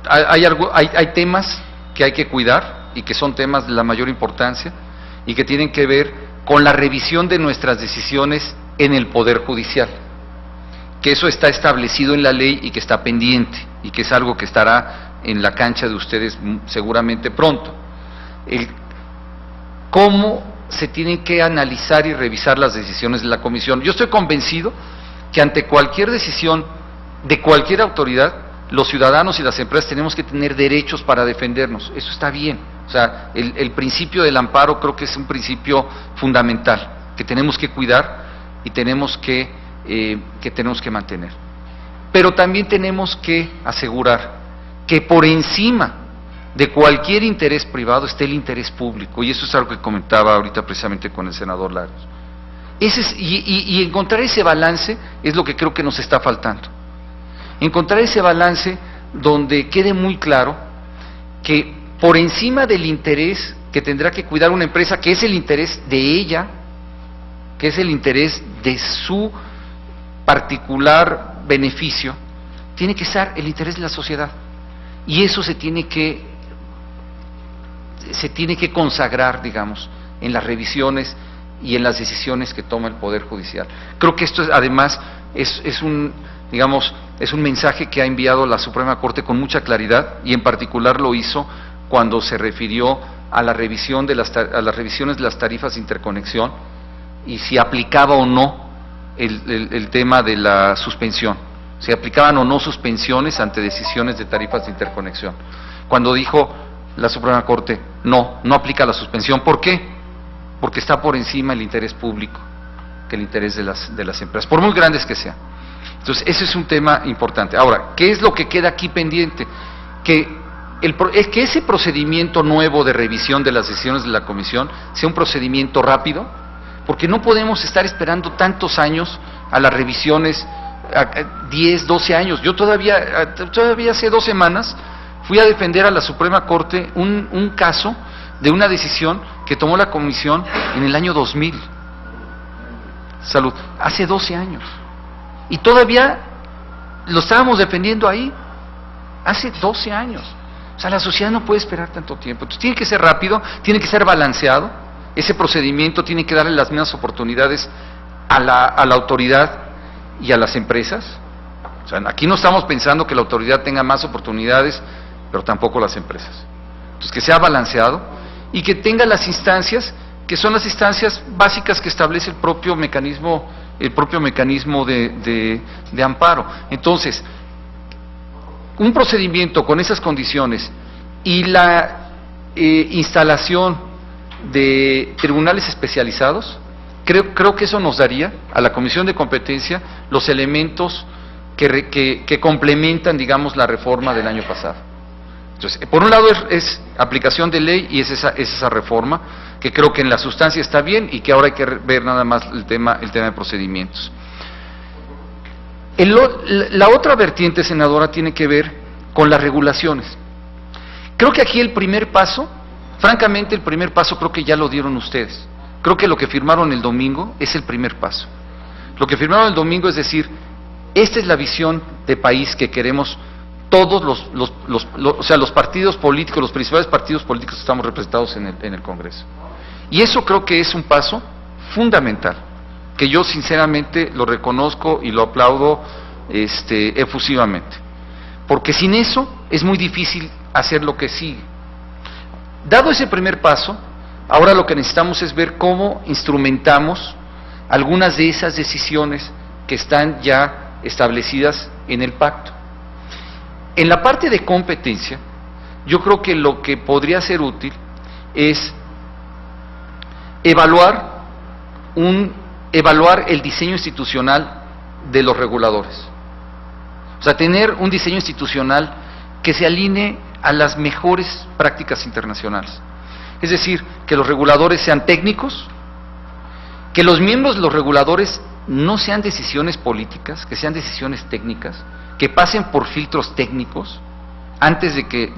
hay temas que hay que cuidar y que son temas de la mayor importancia y que tienen que ver con la revisión de nuestras decisiones en el Poder Judicial, que eso está establecido en la ley y que está pendiente y que es algo que estará en la cancha de ustedes seguramente pronto. Cómo se tienen que analizar y revisar las decisiones de la Comisión. Yo estoy convencido que ante cualquier decisión de cualquier autoridad, los ciudadanos y las empresas tenemos que tener derechos para defendernos. Eso está bien. O sea, el principio del amparo creo que es un principio fundamental, que tenemos que cuidar y tenemos que mantener. Pero también tenemos que asegurar que por encima de cualquier interés privado esté el interés público, y eso es algo que comentaba ahorita precisamente con el senador Larios. Y encontrar ese balance es lo que creo que nos está faltando. Encontrar ese balance donde quede muy claro que por encima del interés que tendrá que cuidar una empresa, que es el interés de ella, que es el interés de su particular beneficio, tiene que estar el interés de la sociedad. Y eso se tiene que consagrar, digamos, en las revisiones y en las decisiones que toma el Poder Judicial. Creo que esto además es un mensaje que ha enviado la Suprema Corte con mucha claridad, y en particular lo hizo cuando se refirió a la revisión a las revisiones de las tarifas de interconexión y si aplicaba o no el tema de la suspensión, si aplicaban o no suspensiones ante decisiones de tarifas de interconexión. Cuando dijo la Suprema Corte, no aplica la suspensión. ¿Por qué? Porque está por encima el interés público que el interés de las empresas, por muy grandes que sean. Entonces, ese es un tema importante. Ahora, ¿qué es lo que queda aquí pendiente? Que ese procedimiento nuevo de revisión de las decisiones de la Comisión sea un procedimiento rápido, porque no podemos estar esperando tantos años a las revisiones, 10, 12 años. Yo todavía hace 2 semanas fui a defender a la Suprema Corte un caso de una decisión que tomó la Comisión en el año 2000. Salud, hace 12 años. Y todavía lo estábamos defendiendo ahí, hace 12 años. O sea, la sociedad no puede esperar tanto tiempo. Entonces tiene que ser rápido, tiene que ser balanceado. Ese procedimiento tiene que darle las mismas oportunidades a la autoridad y a las empresas. O sea, aquí no estamos pensando que la autoridad tenga más oportunidades, pero tampoco las empresas. Entonces, que sea balanceado y que tenga las instancias que son las instancias básicas que establece el propio mecanismo de amparo. Entonces, un procedimiento con esas condiciones y la instalación de tribunales especializados, creo que eso nos daría a la Comisión de Competencia los elementos que complementan, digamos, la reforma del año pasado. Entonces, por un lado es aplicación de ley y es esa reforma, que creo que en la sustancia está bien y que ahora hay que ver nada más el tema de procedimientos. La otra vertiente, senadora, tiene que ver con las regulaciones. Creo que aquí el primer paso, francamente el primer paso creo que ya lo dieron ustedes. Creo que lo que firmaron el domingo es el primer paso. Lo que firmaron el domingo es decir, esta es la visión de país que queremos todos los partidos políticos, los principales partidos políticos que estamos representados en el Congreso. Y eso creo que es un paso fundamental, que yo sinceramente lo reconozco y lo aplaudo efusivamente. Porque sin eso es muy difícil hacer lo que sigue. Dado ese primer paso, ahora lo que necesitamos es ver cómo instrumentamos algunas de esas decisiones que están ya establecidas en el pacto. En la parte de competencia, yo creo que lo que podría ser útil es evaluar el diseño institucional de los reguladores. O sea, tener un diseño institucional que se alinee a las mejores prácticas internacionales. Es decir, que los reguladores sean técnicos, que los miembros de los reguladores no sean decisiones políticas, que sean decisiones técnicas, que pasen por filtros técnicos antes de que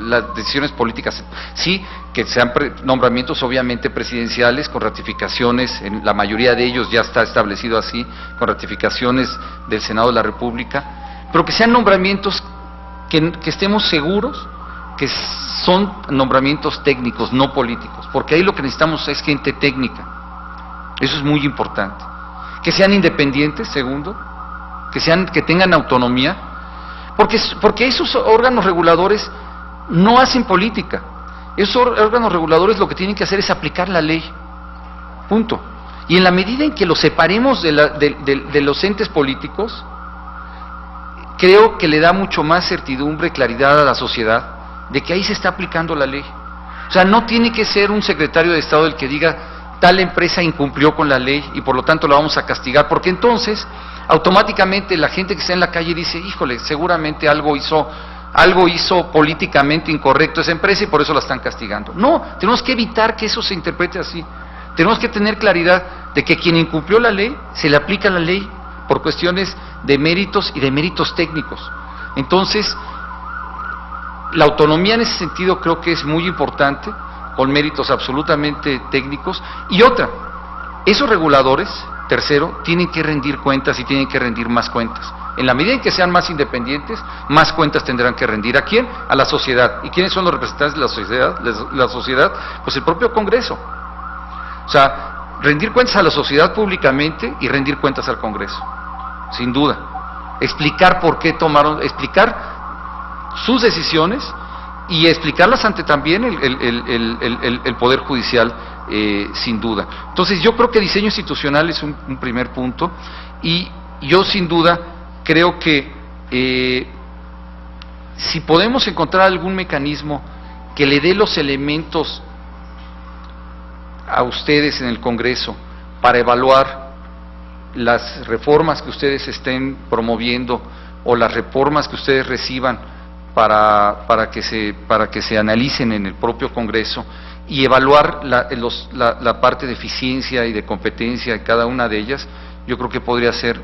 las decisiones políticas, sí, que sean nombramientos obviamente presidenciales con ratificaciones, en la mayoría de ellos ya está establecido así, con ratificaciones del Senado de la República, pero que sean nombramientos que estemos seguros que son nombramientos técnicos, no políticos, porque ahí lo que necesitamos es gente técnica. Eso es muy importante. Que sean independientes, segundo, que tengan autonomía, porque esos órganos reguladores no hacen política. Esos órganos reguladores lo que tienen que hacer es aplicar la ley. Punto. Y en la medida en que los separemos de los entes políticos, creo que le da mucho más certidumbre, claridad a la sociedad de que ahí se está aplicando la ley. O sea, no tiene que ser un secretario de Estado el que diga tal empresa incumplió con la ley y por lo tanto la vamos a castigar, porque entonces automáticamente la gente que está en la calle dice, híjole, seguramente algo hizo políticamente incorrecto esa empresa y por eso la están castigando. No, tenemos que evitar que eso se interprete así. Tenemos que tener claridad de que quien incumplió la ley, se le aplica la ley por cuestiones de méritos y de méritos técnicos. Entonces, la autonomía en ese sentido creo que es muy importante, con méritos absolutamente técnicos. Y otra, esos reguladores, tercero, tienen que rendir cuentas y tienen que rendir más cuentas. En la medida en que sean más independientes, más cuentas tendrán que rendir. ¿A quién? A la sociedad. ¿Y quiénes son los representantes de la sociedad? Pues el propio Congreso. O sea, rendir cuentas a la sociedad públicamente y rendir cuentas al Congreso, sin duda. Explicar por qué tomaron, explicar sus decisiones y explicarlas ante también el Poder Judicial, sin duda. Entonces yo creo que diseño institucional es un primer punto, y yo sin duda creo que si podemos encontrar algún mecanismo que le dé los elementos a ustedes en el Congreso para evaluar las reformas que ustedes estén promoviendo o las reformas que ustedes reciban para que se analicen en el propio Congreso y evaluar la parte de eficiencia y de competencia de cada una de ellas, yo creo que podría ser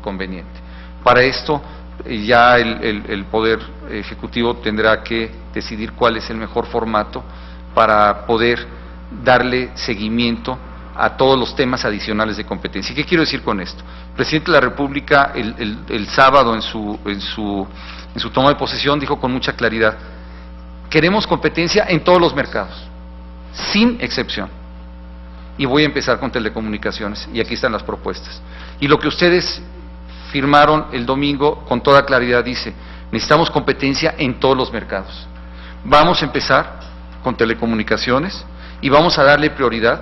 conveniente. Para esto ya el Poder Ejecutivo tendrá que decidir cuál es el mejor formato para poder darle seguimiento a todos los temas adicionales de competencia. ¿Y qué quiero decir con esto? El presidente de la República el sábado en su toma de posesión dijo con mucha claridad: queremos competencia en todos los mercados, sin excepción. Y voy a empezar con telecomunicaciones, y aquí están las propuestas. Y lo que ustedes firmaron el domingo con toda claridad dice: necesitamos competencia en todos los mercados. Vamos a empezar con telecomunicaciones y vamos a darle prioridad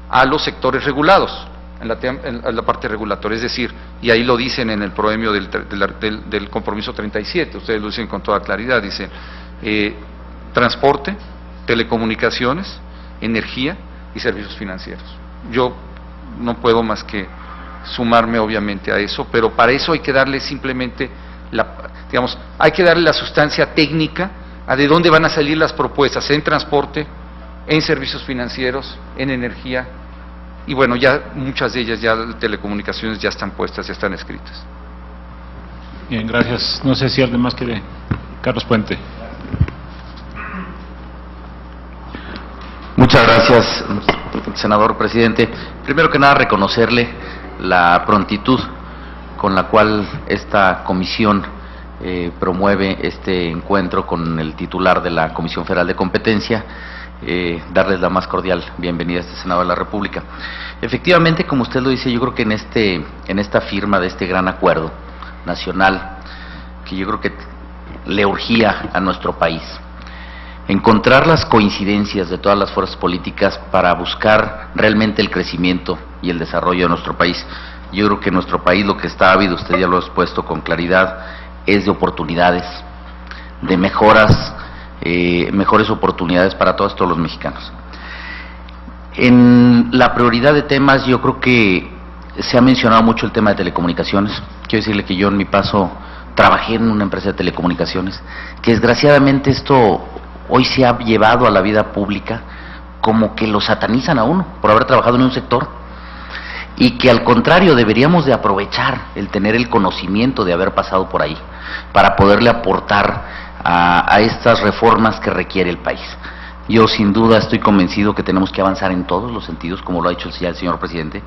a los sectores regulados, en la parte regulatoria, es decir, y ahí lo dicen en el proemio del compromiso 37, ustedes lo dicen con toda claridad, dicen transporte, telecomunicaciones, energía y servicios financieros. Yo no puedo más que sumarme obviamente a eso, pero para eso hay que darle simplemente, hay que darle la sustancia técnica a de dónde van a salir las propuestas en transporte, en servicios financieros, en energía, y bueno, ya muchas de ellas, ya telecomunicaciones ya están puestas, ya están escritas. Bien, gracias. No sé si alguien más quiere. Carlos Puente. Muchas gracias, senador presidente. Primero que nada, reconocerle la prontitud con la cual esta comisión promueve este encuentro con el titular de la Comisión Federal de Competencia. Darles la más cordial bienvenida a este Senado de la República. Efectivamente, como usted lo dice, yo creo que en esta firma de este gran acuerdo nacional, que yo creo que le urgía a nuestro país, encontrar las coincidencias de todas las fuerzas políticas para buscar realmente el crecimiento y el desarrollo de nuestro país. Yo creo que nuestro país, lo que está ávido, usted ya lo ha expuesto con claridad, es de oportunidades, de mejoras, mejores oportunidades para todos los mexicanos. En la prioridad de temas, yo creo que se ha mencionado mucho el tema de telecomunicaciones. Quiero decirle que yo en mi paso trabajé en una empresa de telecomunicaciones, que desgraciadamente esto hoy se ha llevado a la vida pública como que lo satanizan a uno por haber trabajado en un sector, y que al contrario deberíamos de aprovechar el tener el conocimiento de haber pasado por ahí para poderle aportar a estas reformas que requiere el país. Yo sin duda estoy convencido que tenemos que avanzar en todos los sentidos, como lo ha dicho el señor presidente,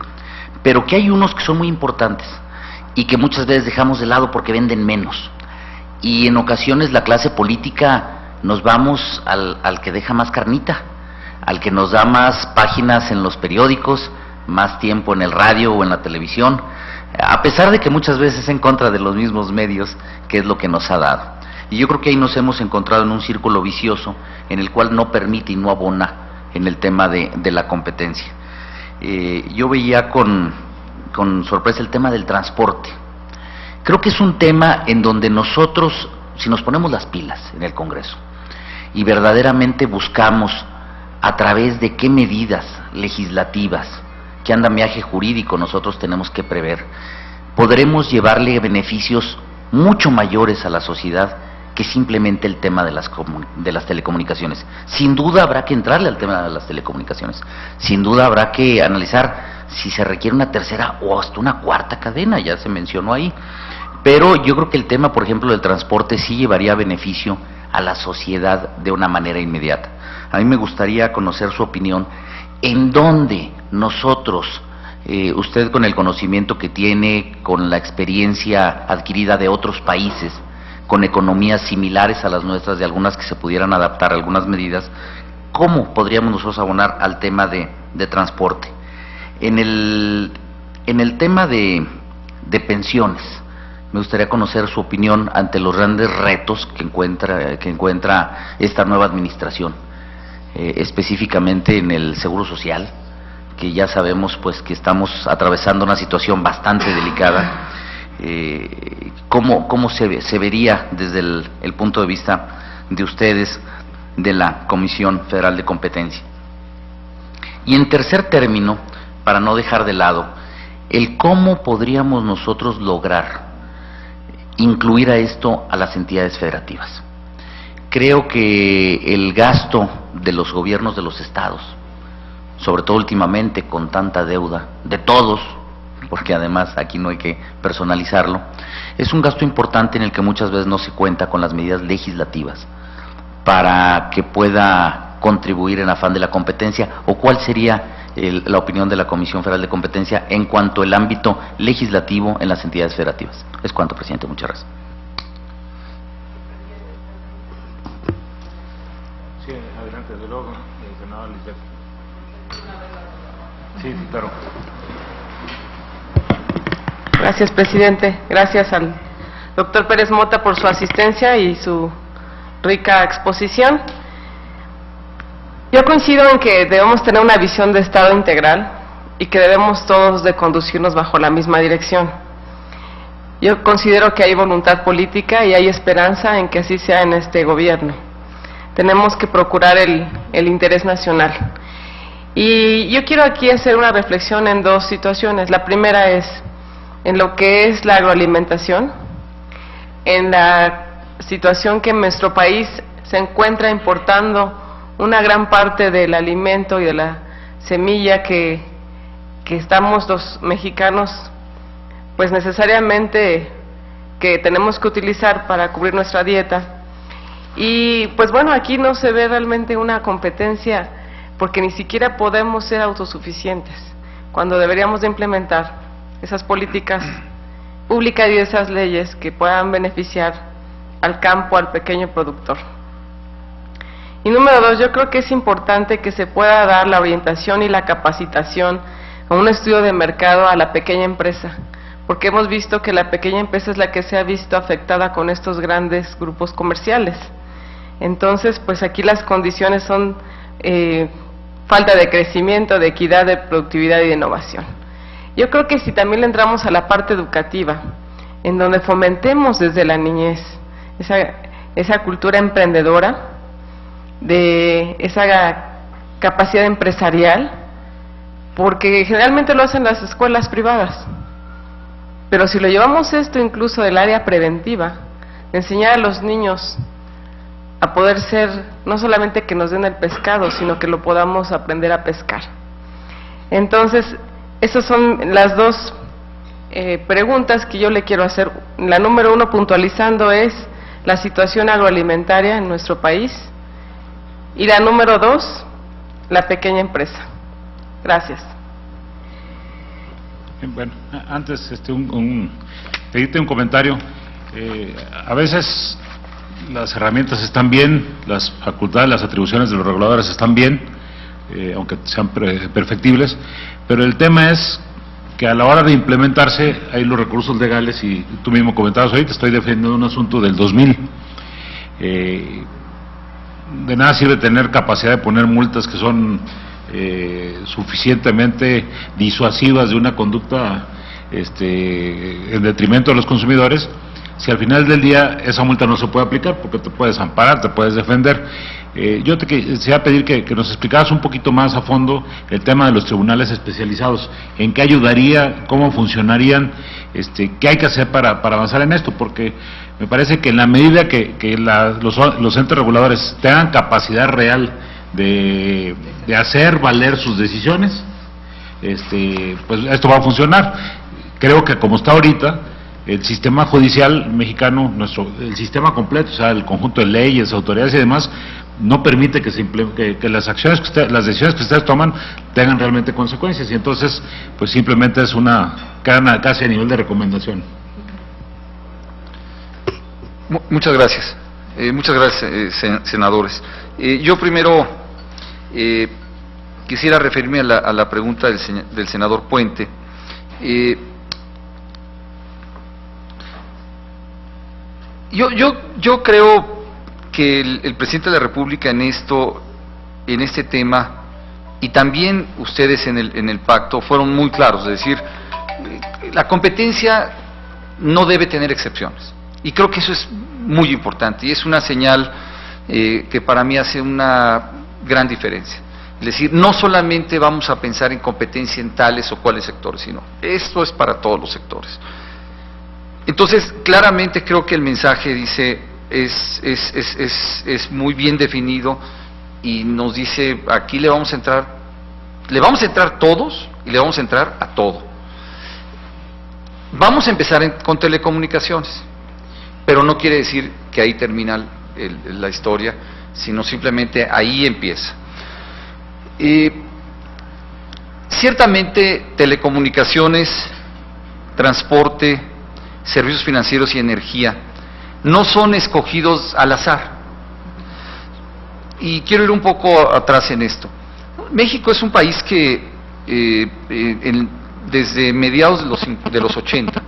pero que hay unos que son muy importantes y que muchas veces dejamos de lado porque venden menos, y en ocasiones la clase política nos vamos al que deja más carnita, al que nos da más páginas en los periódicos, más tiempo en el radio o en la televisión, a pesar de que muchas veces es en contra de los mismos medios, que es lo que nos ha dado. Y yo creo que ahí nos hemos encontrado en un círculo vicioso en el cual no permite y no abona en el tema de la competencia. Yo veía con sorpresa el tema del transporte. Creo que es un tema en donde nosotros, si nos ponemos las pilas en el Congreso y verdaderamente buscamos a través de qué medidas legislativas, qué andamiaje jurídico nosotros tenemos que prever, podremos llevarle beneficios mucho mayores a la sociedad que simplemente el tema de las telecomunicaciones. Sin duda habrá que entrarle al tema de las telecomunicaciones, sin duda habrá que analizar si se requiere una tercera o hasta una cuarta cadena, ya se mencionó ahí, pero yo creo que el tema, por ejemplo, del transporte sí llevaría beneficio a la sociedad de una manera inmediata. A mí me gustaría conocer su opinión en dónde nosotros, usted con el conocimiento que tiene, con la experiencia adquirida de otros países, con economías similares a las nuestras, de algunas que se pudieran adaptar a algunas medidas, ¿cómo podríamos nosotros abonar al tema de transporte? En el tema de pensiones, me gustaría conocer su opinión ante los grandes retos que encuentra esta nueva administración, específicamente en el Seguro Social, que ya sabemos pues que estamos atravesando una situación bastante delicada. ¿Cómo se vería desde el punto de vista de ustedes, de la Comisión Federal de Competencia? Y en tercer término, para no dejar de lado, el cómo podríamos nosotros lograr incluir a esto a las entidades federativas. Creo que el gasto de los gobiernos de los estados, sobre todo últimamente con tanta deuda de todos, porque además aquí no hay que personalizarlo, es un gasto importante en el que muchas veces no se cuenta con las medidas legislativas para que pueda contribuir en afán de la competencia. ¿O cuál sería la opinión de la Comisión Federal de Competencia en cuanto al ámbito legislativo en las entidades federativas? Es cuanto, presidente. Muchas gracias. Sí, adelante, de luego, senador Lisbeth. Sí, claro. Gracias, presidente. Gracias al doctor Pérez Mota por su asistencia y su rica exposición. Yo coincido en que debemos tener una visión de Estado integral y que debemos todos de conducirnos bajo la misma dirección. Yo considero que hay voluntad política y hay esperanza en que así sea en este gobierno. Tenemos que procurar el interés nacional. Y yo quiero aquí hacer una reflexión en dos situaciones. La primera es en lo que es la agroalimentación, en la situación que nuestro país se encuentra importando una gran parte del alimento y de la semilla que estamos los mexicanos pues necesariamente que tenemos que utilizar para cubrir nuestra dieta. Y pues bueno, aquí no se ve realmente una competencia porque ni siquiera podemos ser autosuficientes cuando deberíamos de implementar esas políticas públicas y esas leyes que puedan beneficiar al campo, al pequeño productor. Y número dos, yo creo que es importante que se pueda dar la orientación y la capacitación a un estudio de mercado a la pequeña empresa, porque hemos visto que la pequeña empresa es la que se ha visto afectada con estos grandes grupos comerciales. Entonces, pues aquí las condiciones son falta de crecimiento, de equidad, de productividad y de innovación. Yo creo que si también le entramos a la parte educativa, en donde fomentemos desde la niñez esa cultura emprendedora, de esa capacidad empresarial, porque generalmente lo hacen las escuelas privadas, pero si lo llevamos esto incluso del área preventiva, de enseñar a los niños a poder ser, no solamente que nos den el pescado, sino que lo podamos aprender a pescar. Entonces, esas son las dos preguntas que yo le quiero hacer. La número 1, puntualizando, es la situación agroalimentaria en nuestro país, y la número 2, la pequeña empresa. Gracias. Bueno, antes pedirte un comentario. A veces las herramientas están bien, las facultades, las atribuciones de los reguladores están bien, aunque sean perfectibles, pero el tema es que a la hora de implementarse hay los recursos legales, y tú mismo comentabas ahorita, estoy defendiendo un asunto del 2000. De nada sirve tener capacidad de poner multas que son suficientemente disuasivas de una conducta en detrimento de los consumidores, si al final del día esa multa no se puede aplicar, porque te puedes amparar, te puedes defender. Yo te quisiera pedir que nos explicaras un poquito más a fondo el tema de los tribunales especializados, en qué ayudaría, cómo funcionarían, qué hay que hacer para avanzar en esto, porque me parece que en la medida que los entes reguladores tengan capacidad real de hacer valer sus decisiones, pues esto va a funcionar. Creo que como está ahorita, el sistema judicial mexicano, el sistema completo, o sea, el conjunto de leyes, autoridades y demás, no permite que las acciones las decisiones que ustedes toman tengan realmente consecuencias, y entonces pues simplemente es quedan casi a nivel de recomendación. Muchas gracias. Muchas gracias, senadores. Yo primero quisiera referirme a la pregunta del senador Puente. Yo creo que el presidente de la República en este tema, y también ustedes en el pacto, fueron muy claros, es decir, la competencia no debe tener excepciones. Y creo que eso es muy importante, y es una señal que para mí hace una gran diferencia. Es decir, no solamente vamos a pensar en competencia en tales o cuales sectores, sino esto es para todos los sectores. Entonces, claramente creo que el mensaje dice, es muy bien definido, y nos dice, aquí le vamos a entrar todos, y le vamos a entrar a todo. Vamos a empezar con telecomunicaciones, pero no quiere decir que ahí termina la historia, sino simplemente ahí empieza. Ciertamente telecomunicaciones, transporte, servicios financieros y energía no son escogidos al azar. Y quiero ir un poco atrás en esto. México es un país que desde mediados de los 80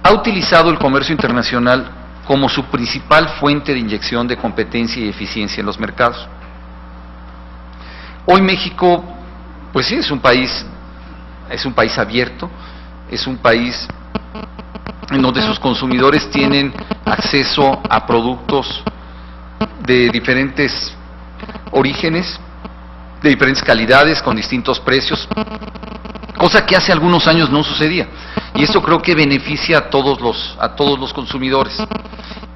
ha utilizado el comercio internacional como su principal fuente de inyección de competencia y eficiencia en los mercados. Hoy México, pues sí, es un país abierto, es un país en donde sus consumidores tienen acceso a productos de diferentes orígenes, de diferentes calidades, con distintos precios, cosa que hace algunos años no sucedía. Y esto creo que beneficia a todos los consumidores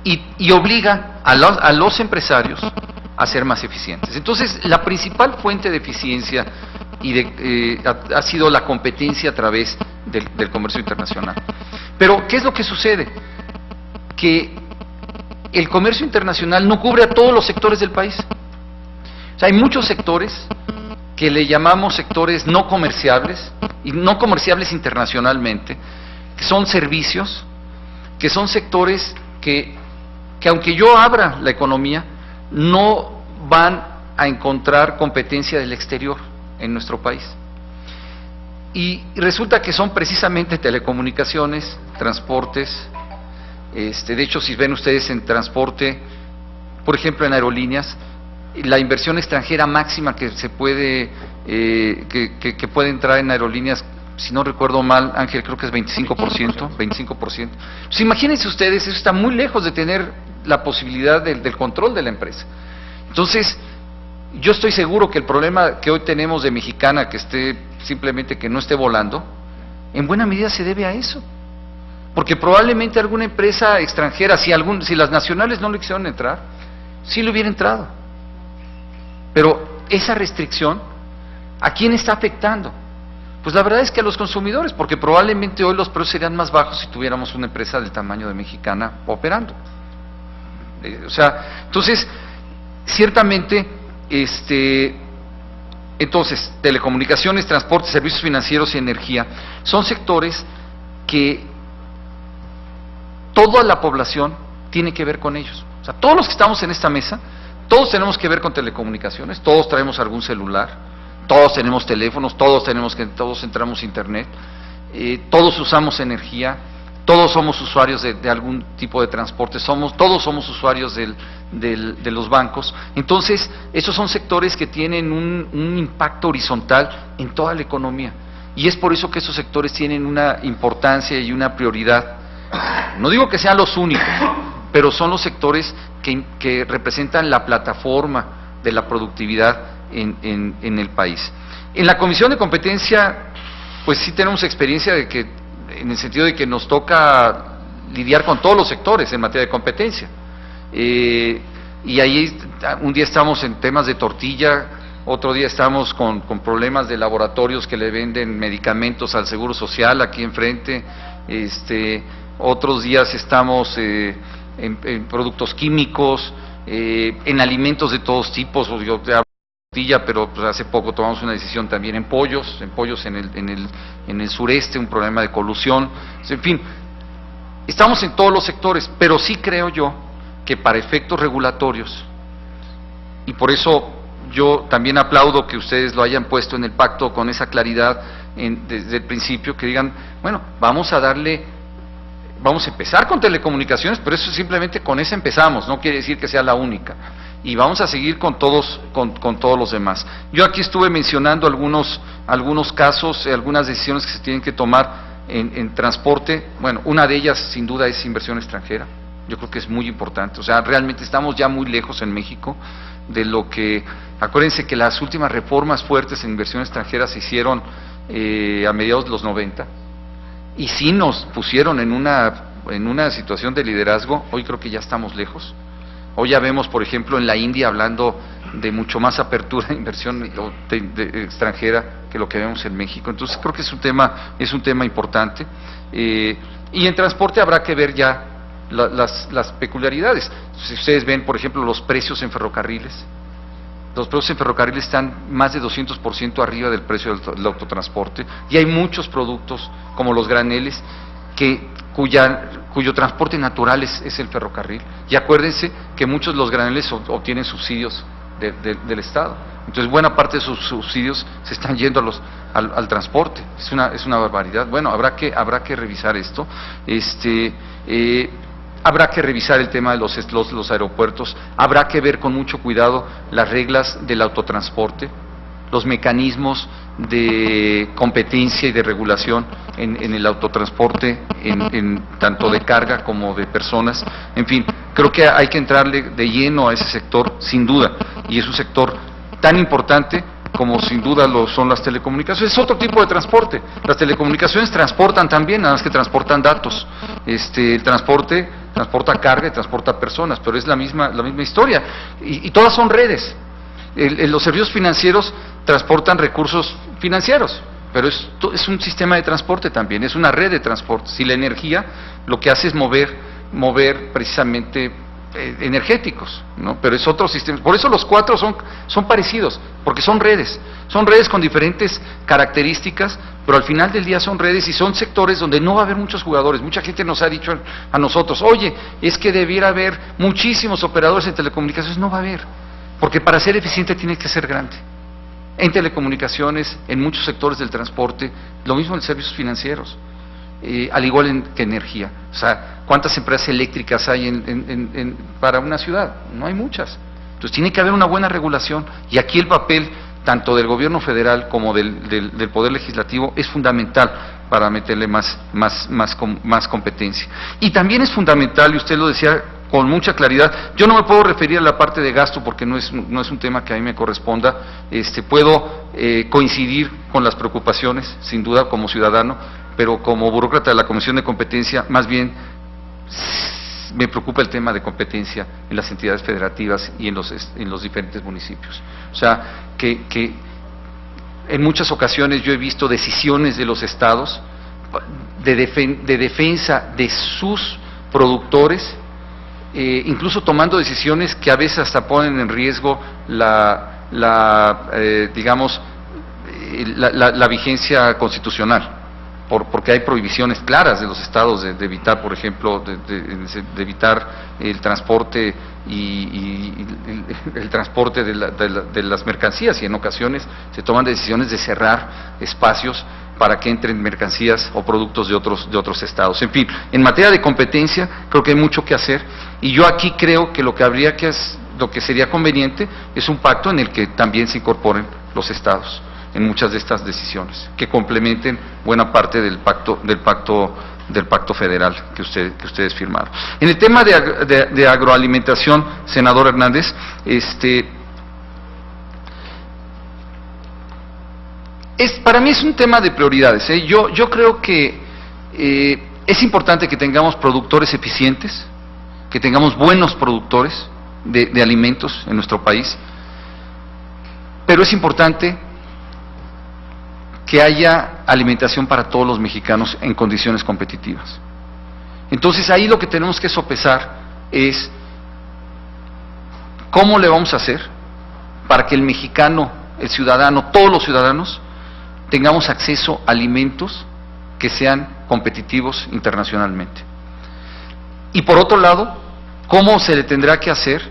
y obliga a los empresarios a ser más eficientes. Entonces, la principal fuente de eficiencia ha sido la competencia a través del comercio internacional. Pero, ¿qué es lo que sucede? Que el comercio internacional no cubre a todos los sectores del país. O sea, hay muchos sectores que le llamamos sectores no comerciables, y no comerciables internacionalmente, que son servicios, que son sectores que aunque yo abra la economía, no van a encontrar competencia del exterior en nuestro país. Y resulta que son precisamente telecomunicaciones, transportes. De hecho, si ven ustedes en transporte, por ejemplo en aerolíneas, la inversión extranjera máxima que se puede que puede entrar en aerolíneas, si no recuerdo mal, Ángel, creo que es 25%. Pues imagínense ustedes, eso está muy lejos de tener la posibilidad del control de la empresa. Entonces, yo estoy seguro que el problema que hoy tenemos de Mexicana, simplemente que no esté volando, en buena medida se debe a eso. porque probablemente alguna empresa extranjera, si las nacionales no le quisieron entrar, sí le hubiera entrado. Pero esa restricción, ¿a quién está afectando? Pues la verdad es que a los consumidores, porque probablemente hoy los precios serían más bajos si tuviéramos una empresa del tamaño de Mexicana operando. Entonces, ciertamente, entonces, telecomunicaciones, transporte, servicios financieros y energía, son sectores que toda la población tiene que ver con ellos. O sea, todos los que estamos en esta mesa, todos tenemos que ver con telecomunicaciones, todos traemos algún celular, todos tenemos teléfonos, todos entramos a internet, todos usamos energía, todos somos usuarios de algún tipo de transporte, todos somos usuarios de los bancos. Entonces, esos son sectores que tienen un impacto horizontal en toda la economía. Y es por eso que esos sectores tienen una importancia y una prioridad. No digo que sean los únicos, pero son los sectores que representan la plataforma de la productividad en el país. En la Comisión de Competencia, pues sí tenemos experiencia en el sentido de que nos toca lidiar con todos los sectores en materia de competencia. Y ahí un día estamos en temas de tortilla, otro día estamos con problemas de laboratorios que le venden medicamentos al Seguro Social aquí enfrente, otros días estamos en productos químicos, en alimentos de todos tipos. Yo te hablo de tortilla, pero pues hace poco tomamos una decisión también en pollos en el sureste, un problema de colusión. En fin, estamos en todos los sectores, pero sí creo yo que para efectos regulatorios, y por eso yo también aplaudo que ustedes lo hayan puesto en el pacto con esa claridad desde el principio, que digan, bueno, vamos a empezar con telecomunicaciones, pero eso simplemente con esa empezamos, no quiere decir que sea la única, y vamos a seguir con todos los demás. Yo aquí estuve mencionando algunos casos, algunas decisiones que se tienen que tomar en transporte. Bueno, una de ellas sin duda es inversión extranjera. Yo creo que es muy importante. O sea, realmente estamos ya muy lejos en México de lo que... Acuérdense que las últimas reformas fuertes en inversión extranjera se hicieron a mediados de los 90, y sí nos pusieron en una situación de liderazgo. Hoy creo que ya estamos lejos. Hoy ya vemos, por ejemplo, en la India hablando de mucho más apertura de inversión extranjera que lo que vemos en México. Entonces creo que es un tema importante. Y en transporte habrá que ver ya las peculiaridades. Si ustedes ven, por ejemplo, los precios en ferrocarriles, los precios en ferrocarriles están más de 200% arriba del precio del autotransporte, y hay muchos productos como los graneles cuyo transporte natural es el ferrocarril. Y acuérdense que muchos de los graneles obtienen subsidios del Estado. Entonces buena parte de sus subsidios se están yendo al transporte. Es una barbaridad. Bueno, habrá que revisar esto. Habrá que revisar el tema de los aeropuertos. Habrá que ver con mucho cuidado las reglas del autotransporte, los mecanismos de competencia y de regulación en el autotransporte, tanto de carga como de personas. En fin, creo que hay que entrarle de lleno a ese sector, sin duda, y es un sector tan importante como sin duda lo son las telecomunicaciones. Es otro tipo de transporte. Las telecomunicaciones transportan también, nada más que transportan datos. El transporte transporta carga y transporta personas, pero es la misma historia, y todas son redes. Los servicios financieros transportan recursos financieros, pero es un sistema de transporte también, es una red de transporte. Si la energía lo que hace es mover precisamente energéticos, ¿no? Pero es otro sistema. Por eso los cuatro son parecidos, porque son redes con diferentes características, pero al final del día son redes, y son sectores donde no va a haber muchos jugadores. Mucha gente nos ha dicho a nosotros, oye, es que debiera haber muchísimos operadores en telecomunicaciones. No va a haber, porque para ser eficiente tiene que ser grande. En telecomunicaciones, en muchos sectores del transporte, lo mismo en servicios financieros, al igual que energía. O sea, ¿cuántas empresas eléctricas hay para una ciudad? No hay muchas. Entonces tiene que haber una buena regulación, y aquí el papel tanto del gobierno federal como del Poder Legislativo es fundamental para meterle más competencia. Y también es fundamental, y usted lo decía con mucha claridad, yo no me puedo referir a la parte de gasto porque no es un tema que a mí me corresponda. Puedo coincidir con las preocupaciones, sin duda, como ciudadano, pero como burócrata de la Comisión de Competencia, más bien me preocupa el tema de competencia en las entidades federativas y en los diferentes municipios. O sea, que en muchas ocasiones yo he visto decisiones de los estados de defensa de sus productores, incluso tomando decisiones que a veces hasta ponen en riesgo la vigencia constitucional, porque hay prohibiciones claras de los estados de evitar, por ejemplo, de evitar el transporte y el transporte de las mercancías, y en ocasiones se toman decisiones de cerrar espacios para que entren mercancías o productos de otros estados. En fin, en materia de competencia creo que hay mucho que hacer, y yo aquí creo que lo que sería conveniente es un pacto en el que también se incorporen los estados en muchas de estas decisiones, que complementen buena parte del pacto federal que ustedes firmaron. En el tema de agroalimentación, senador Hernández, para mí es un tema de prioridades. Yo creo que es importante que tengamos productores eficientes, que tengamos buenos productores de alimentos en nuestro país, pero es importante que haya alimentación para todos los mexicanos en condiciones competitivas. Entonces ahí lo que tenemos que sopesar es cómo le vamos a hacer para que el mexicano, el ciudadano, todos los ciudadanos, tengamos acceso a alimentos que sean competitivos internacionalmente. Y por otro lado, cómo se le tendrá que hacer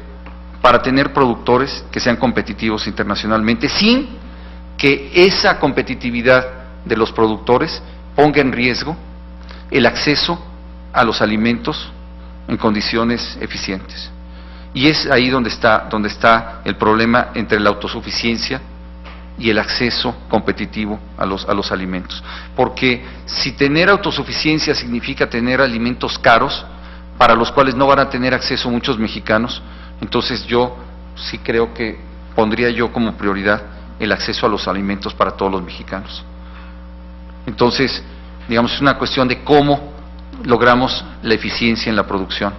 para tener productores que sean competitivos internacionalmente, sin que esa competitividad de los productores ponga en riesgo el acceso a los alimentos en condiciones eficientes. Y es ahí donde está el problema entre la autosuficiencia y el acceso competitivo a los alimentos. Porque si tener autosuficiencia significa tener alimentos caros, para los cuales no van a tener acceso muchos mexicanos, entonces yo sí creo que pondría yo como prioridad el acceso a los alimentos para todos los mexicanos. Entonces, digamos, es una cuestión de cómo logramos la eficiencia en la producción,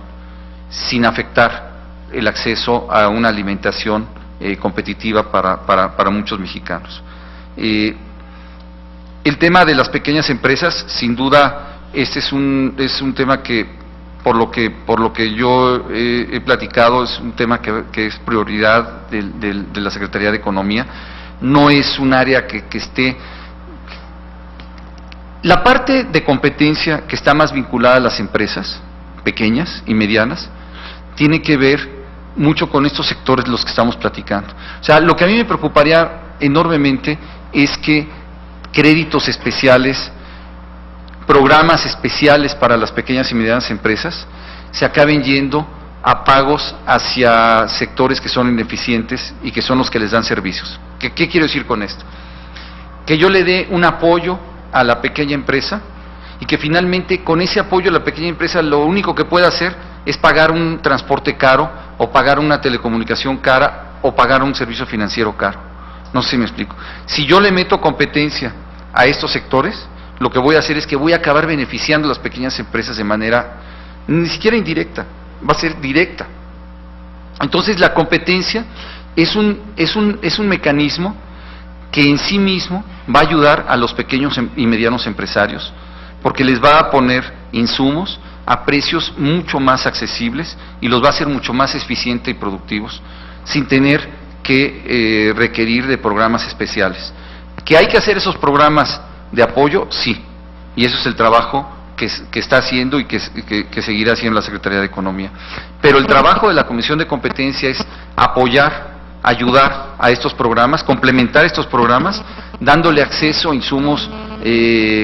sin afectar el acceso a una alimentación competitiva para muchos mexicanos. El tema de las pequeñas empresas, sin duda, este es un tema que, por lo que yo he platicado, es un tema que es prioridad de la Secretaría de Economía. No es un área que esté... La parte de competencia que está más vinculada a las empresas pequeñas y medianas tiene que ver mucho con estos sectores de los que estamos platicando. O sea, lo que a mí me preocuparía enormemente es que créditos especiales, programas especiales para las pequeñas y medianas empresas se acaben yendo a pagos hacia sectores que son ineficientes y que son los que les dan servicios. ¿Qué quiero decir con esto? Que yo le dé un apoyo a la pequeña empresa y que finalmente con ese apoyo a la pequeña empresa lo único que pueda hacer es pagar un transporte caro, o pagar una telecomunicación cara, o pagar un servicio financiero caro. No sé si me explico. Si yo le meto competencia a estos sectores, lo que voy a hacer es que voy a acabar beneficiando a las pequeñas empresas de manera ni siquiera indirecta, va a ser directa. Entonces la competencia es un mecanismo que en sí mismo va a ayudar a los pequeños y medianos empresarios, porque les va a poner insumos a precios mucho más accesibles y los va a hacer mucho más eficientes y productivos, sin tener que requerir de programas especiales. ¿Que hay que hacer esos programas de apoyo? Sí, y eso es el trabajo que está haciendo y que seguirá haciendo la Secretaría de Economía. Pero el trabajo de la Comisión de Competencia es apoyar, ayudar a estos programas, complementar estos programas, dándole acceso a insumos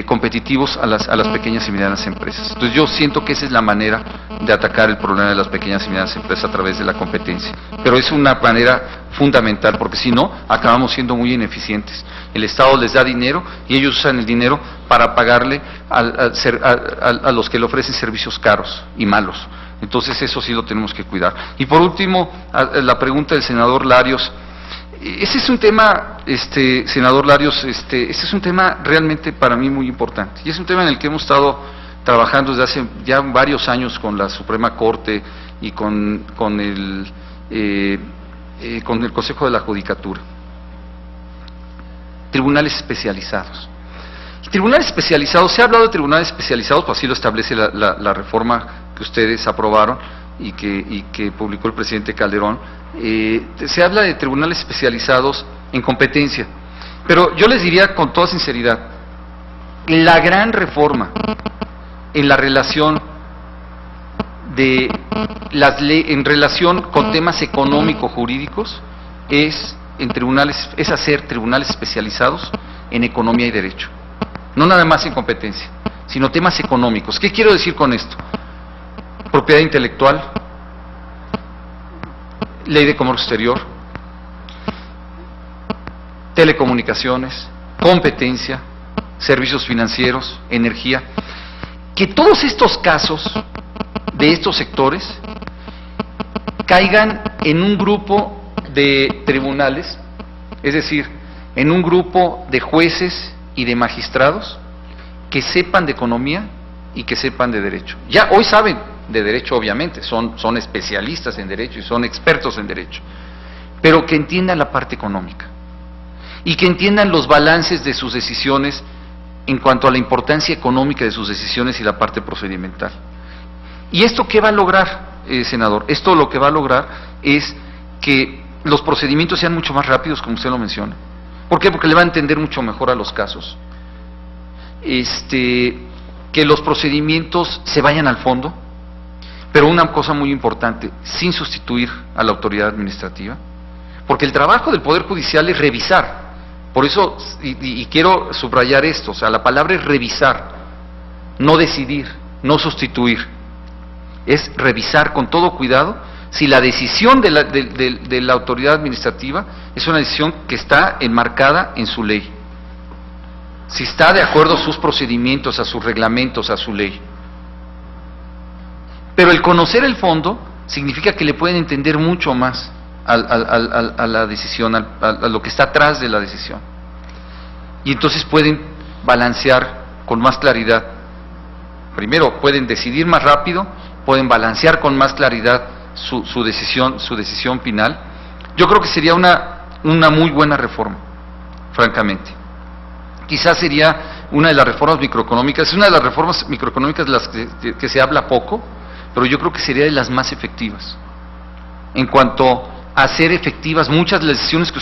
competitivos a las pequeñas y medianas empresas. Entonces yo siento que esa es la manera de atacar el problema de las pequeñas y medianas empresas, a través de la competencia. Pero es una manera fundamental, porque si no, acabamos siendo muy ineficientes. El Estado les da dinero y ellos usan el dinero para pagarle a los que le ofrecen servicios caros y malos. Entonces eso sí lo tenemos que cuidar. Y por último, la pregunta del senador Larios, ese es un tema, senador Larios, ese es un tema realmente para mí muy importante, y es un tema en el que hemos estado trabajando desde hace ya varios años con la Suprema Corte y con el Consejo de la Judicatura. Tribunales especializados. Tribunales especializados, se ha hablado de tribunales especializados, pues así lo establece la reforma que ustedes aprobaron y que publicó el presidente Calderón. Se habla de tribunales especializados en competencia, pero yo les diría con toda sinceridad, la gran reforma en la relación de las en relación con temas económico-jurídicos es hacer tribunales especializados en economía y derecho. No nada más en competencia, sino temas económicos. ¿Qué quiero decir con esto? Propiedad intelectual, ley de comercio exterior, telecomunicaciones, competencia, servicios financieros, energía. Que todos estos casos de estos sectores caigan en un grupo de tribunales, es decir, en un grupo de jueces y de magistrados que sepan de economía y que sepan de derecho. Ya hoy saben de derecho, obviamente, son especialistas en derecho y son expertos en derecho, pero que entiendan la parte económica y que entiendan los balances de sus decisiones en cuanto a la importancia económica de sus decisiones y la parte procedimental. ¿Y esto qué va a lograr, senador? Esto lo que va a lograr es que los procedimientos sean mucho más rápidos, como usted lo menciona. ¿Por qué? Porque le va a entender mucho mejor a los casos. Que los procedimientos se vayan al fondo, pero una cosa muy importante, sin sustituir a la autoridad administrativa, porque el trabajo del Poder Judicial es revisar. Por eso, y quiero subrayar esto, o sea, la palabra es revisar, no decidir, no sustituir. Es revisar con todo cuidado si la decisión de la autoridad administrativa es una decisión que está enmarcada en su ley, si está de acuerdo a sus procedimientos, a sus reglamentos, a su ley. Pero el conocer el fondo significa que le pueden entender mucho más a la decisión, a lo que está atrás de la decisión. Y entonces pueden balancear con más claridad. Primero, pueden decidir más rápido, pueden balancear con más claridad su decisión final. Yo creo que sería una muy buena reforma, francamente. Quizás sería una de las reformas microeconómicas, es una de las reformas microeconómicas de las que se habla poco, pero yo creo que sería de las más efectivas. En cuanto a hacer efectivas muchas de las decisiones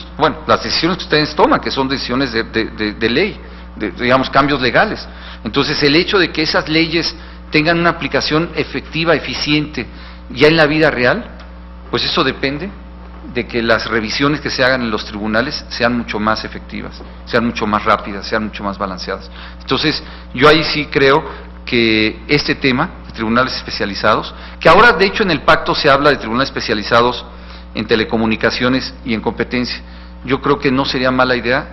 las decisiones que ustedes toman, que son decisiones de ley, digamos, cambios legales. Entonces, el hecho de que esas leyes tengan una aplicación efectiva, eficiente, ya en la vida real, pues eso depende de que las revisiones que se hagan en los tribunales sean mucho más efectivas, sean mucho más rápidas, sean mucho más balanceadas. Entonces, yo ahí sí creo que este tema, de tribunales especializados, que ahora de hecho en el pacto se habla de tribunales especializados en telecomunicaciones y en competencia, yo creo que no sería mala idea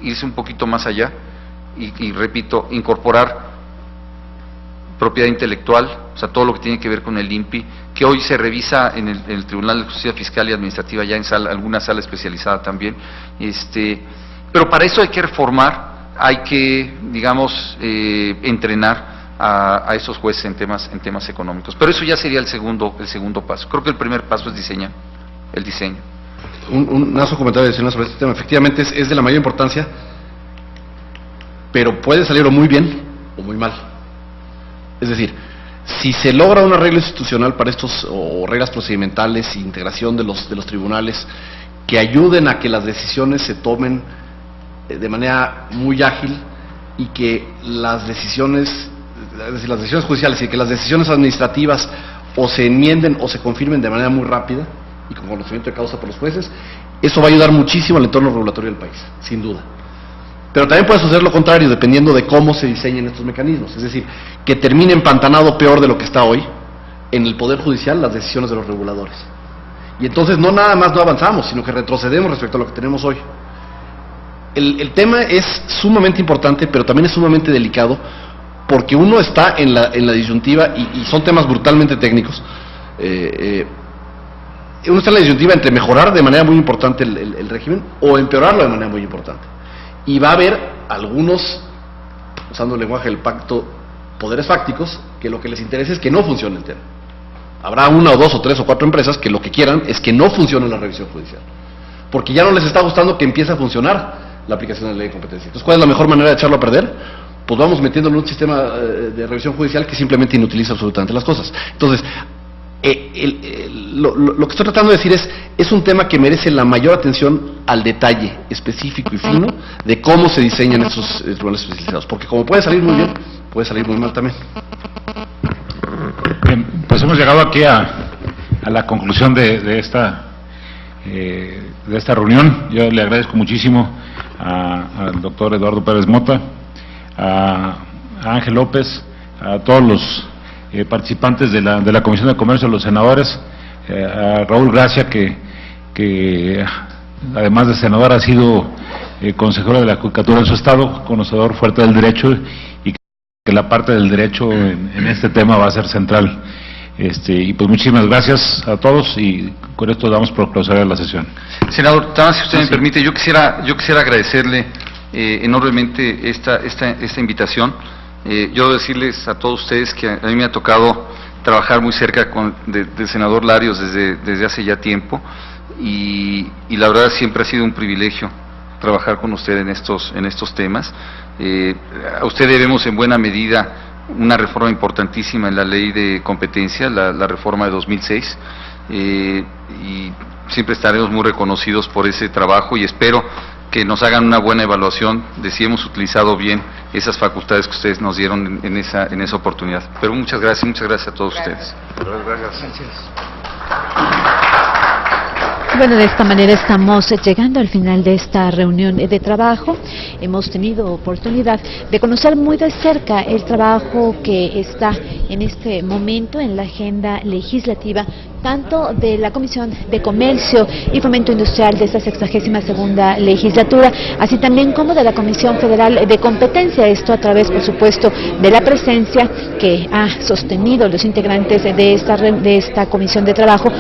irse un poquito más allá y repito, incorporar propiedad intelectual, o sea, todo lo que tiene que ver con el INPI, que hoy se revisa en el Tribunal de Justicia Fiscal y Administrativa, ya en alguna sala especializada también, pero para eso hay que reformar, hay que, digamos, entrenar a esos jueces en temas económicos, pero eso ya sería el segundo paso. Creo que el primer paso es el diseño. Un comentario adicional sobre este tema. Efectivamente es de la mayor importancia, pero puede salir o muy bien o muy mal. Es decir, si se logra un arreglo institucional para estos, o reglas procedimentales, integración de los tribunales, que ayuden a que las decisiones se tomen de manera muy ágil y que las decisiones, es decir, las decisiones judiciales y que las decisiones administrativas o se enmienden o se confirmen de manera muy rápida y con conocimiento de causa por los jueces, eso va a ayudar muchísimo al entorno regulatorio del país, sin duda. Pero también puede suceder lo contrario, dependiendo de cómo se diseñen estos mecanismos. Es decir, que termine empantanado peor de lo que está hoy en el Poder Judicial las decisiones de los reguladores. Y entonces no nada más no avanzamos, sino que retrocedemos respecto a lo que tenemos hoy. El tema es sumamente importante, pero también es sumamente delicado, porque uno está en la disyuntiva, y son temas brutalmente técnicos, uno está en la disyuntiva entre mejorar de manera muy importante el régimen o empeorarlo de manera muy importante. Y va a haber algunos, usando el lenguaje del pacto, poderes fácticos, que lo que les interesa es que no funcione el tema. Habrá una o dos o tres o cuatro empresas que lo que quieran es que no funcione la revisión judicial, porque ya no les está gustando que empiece a funcionar la aplicación de la ley de competencia. Entonces, ¿cuál es la mejor manera de echarlo a perder? Pues vamos metiéndolo en un sistema de revisión judicial que simplemente inutiliza absolutamente las cosas. Entonces, lo que estoy tratando de decir es un tema que merece la mayor atención al detalle específico y fino de cómo se diseñan estos tribunales especializados, porque como puede salir muy bien, puede salir muy mal también. Bien, pues hemos llegado aquí a la conclusión de esta reunión. Yo le agradezco muchísimo al doctor Eduardo Pérez Mota, a Ángel López, a todos los participantes de la Comisión de Comercio, a los senadores, a Raúl Gracia, que además de senador ha sido consejero de la Judicatura en su estado, conocedor fuerte del derecho, y que la parte del derecho en este tema va a ser central. Y pues muchísimas gracias a todos, y con esto damos por clausurada la sesión. Senador, nada más si usted me permite, yo quisiera agradecerle enormemente esta invitación. Yo decirles a todos ustedes que a mí me ha tocado trabajar muy cerca del senador Larios desde hace ya tiempo, y la verdad siempre ha sido un privilegio trabajar con usted en estos temas. A usted debemos en buena medida una reforma importantísima en la ley de competencia, la reforma de 2006, y siempre estaremos muy reconocidos por ese trabajo, y espero que nos hagan una buena evaluación de si hemos utilizado bien esas facultades que ustedes nos dieron en esa oportunidad. Pero muchas gracias a todos ustedes. Gracias. Bueno, de esta manera estamos llegando al final de esta reunión de trabajo. Hemos tenido oportunidad de conocer muy de cerca el trabajo que está en este momento en la agenda legislativa, tanto de la Comisión de Comercio y Fomento Industrial de esta 62ª legislatura, así también como de la Comisión Federal de Competencia, esto a través, por supuesto, de la presencia que ha sostenido los integrantes de esta comisión de trabajo.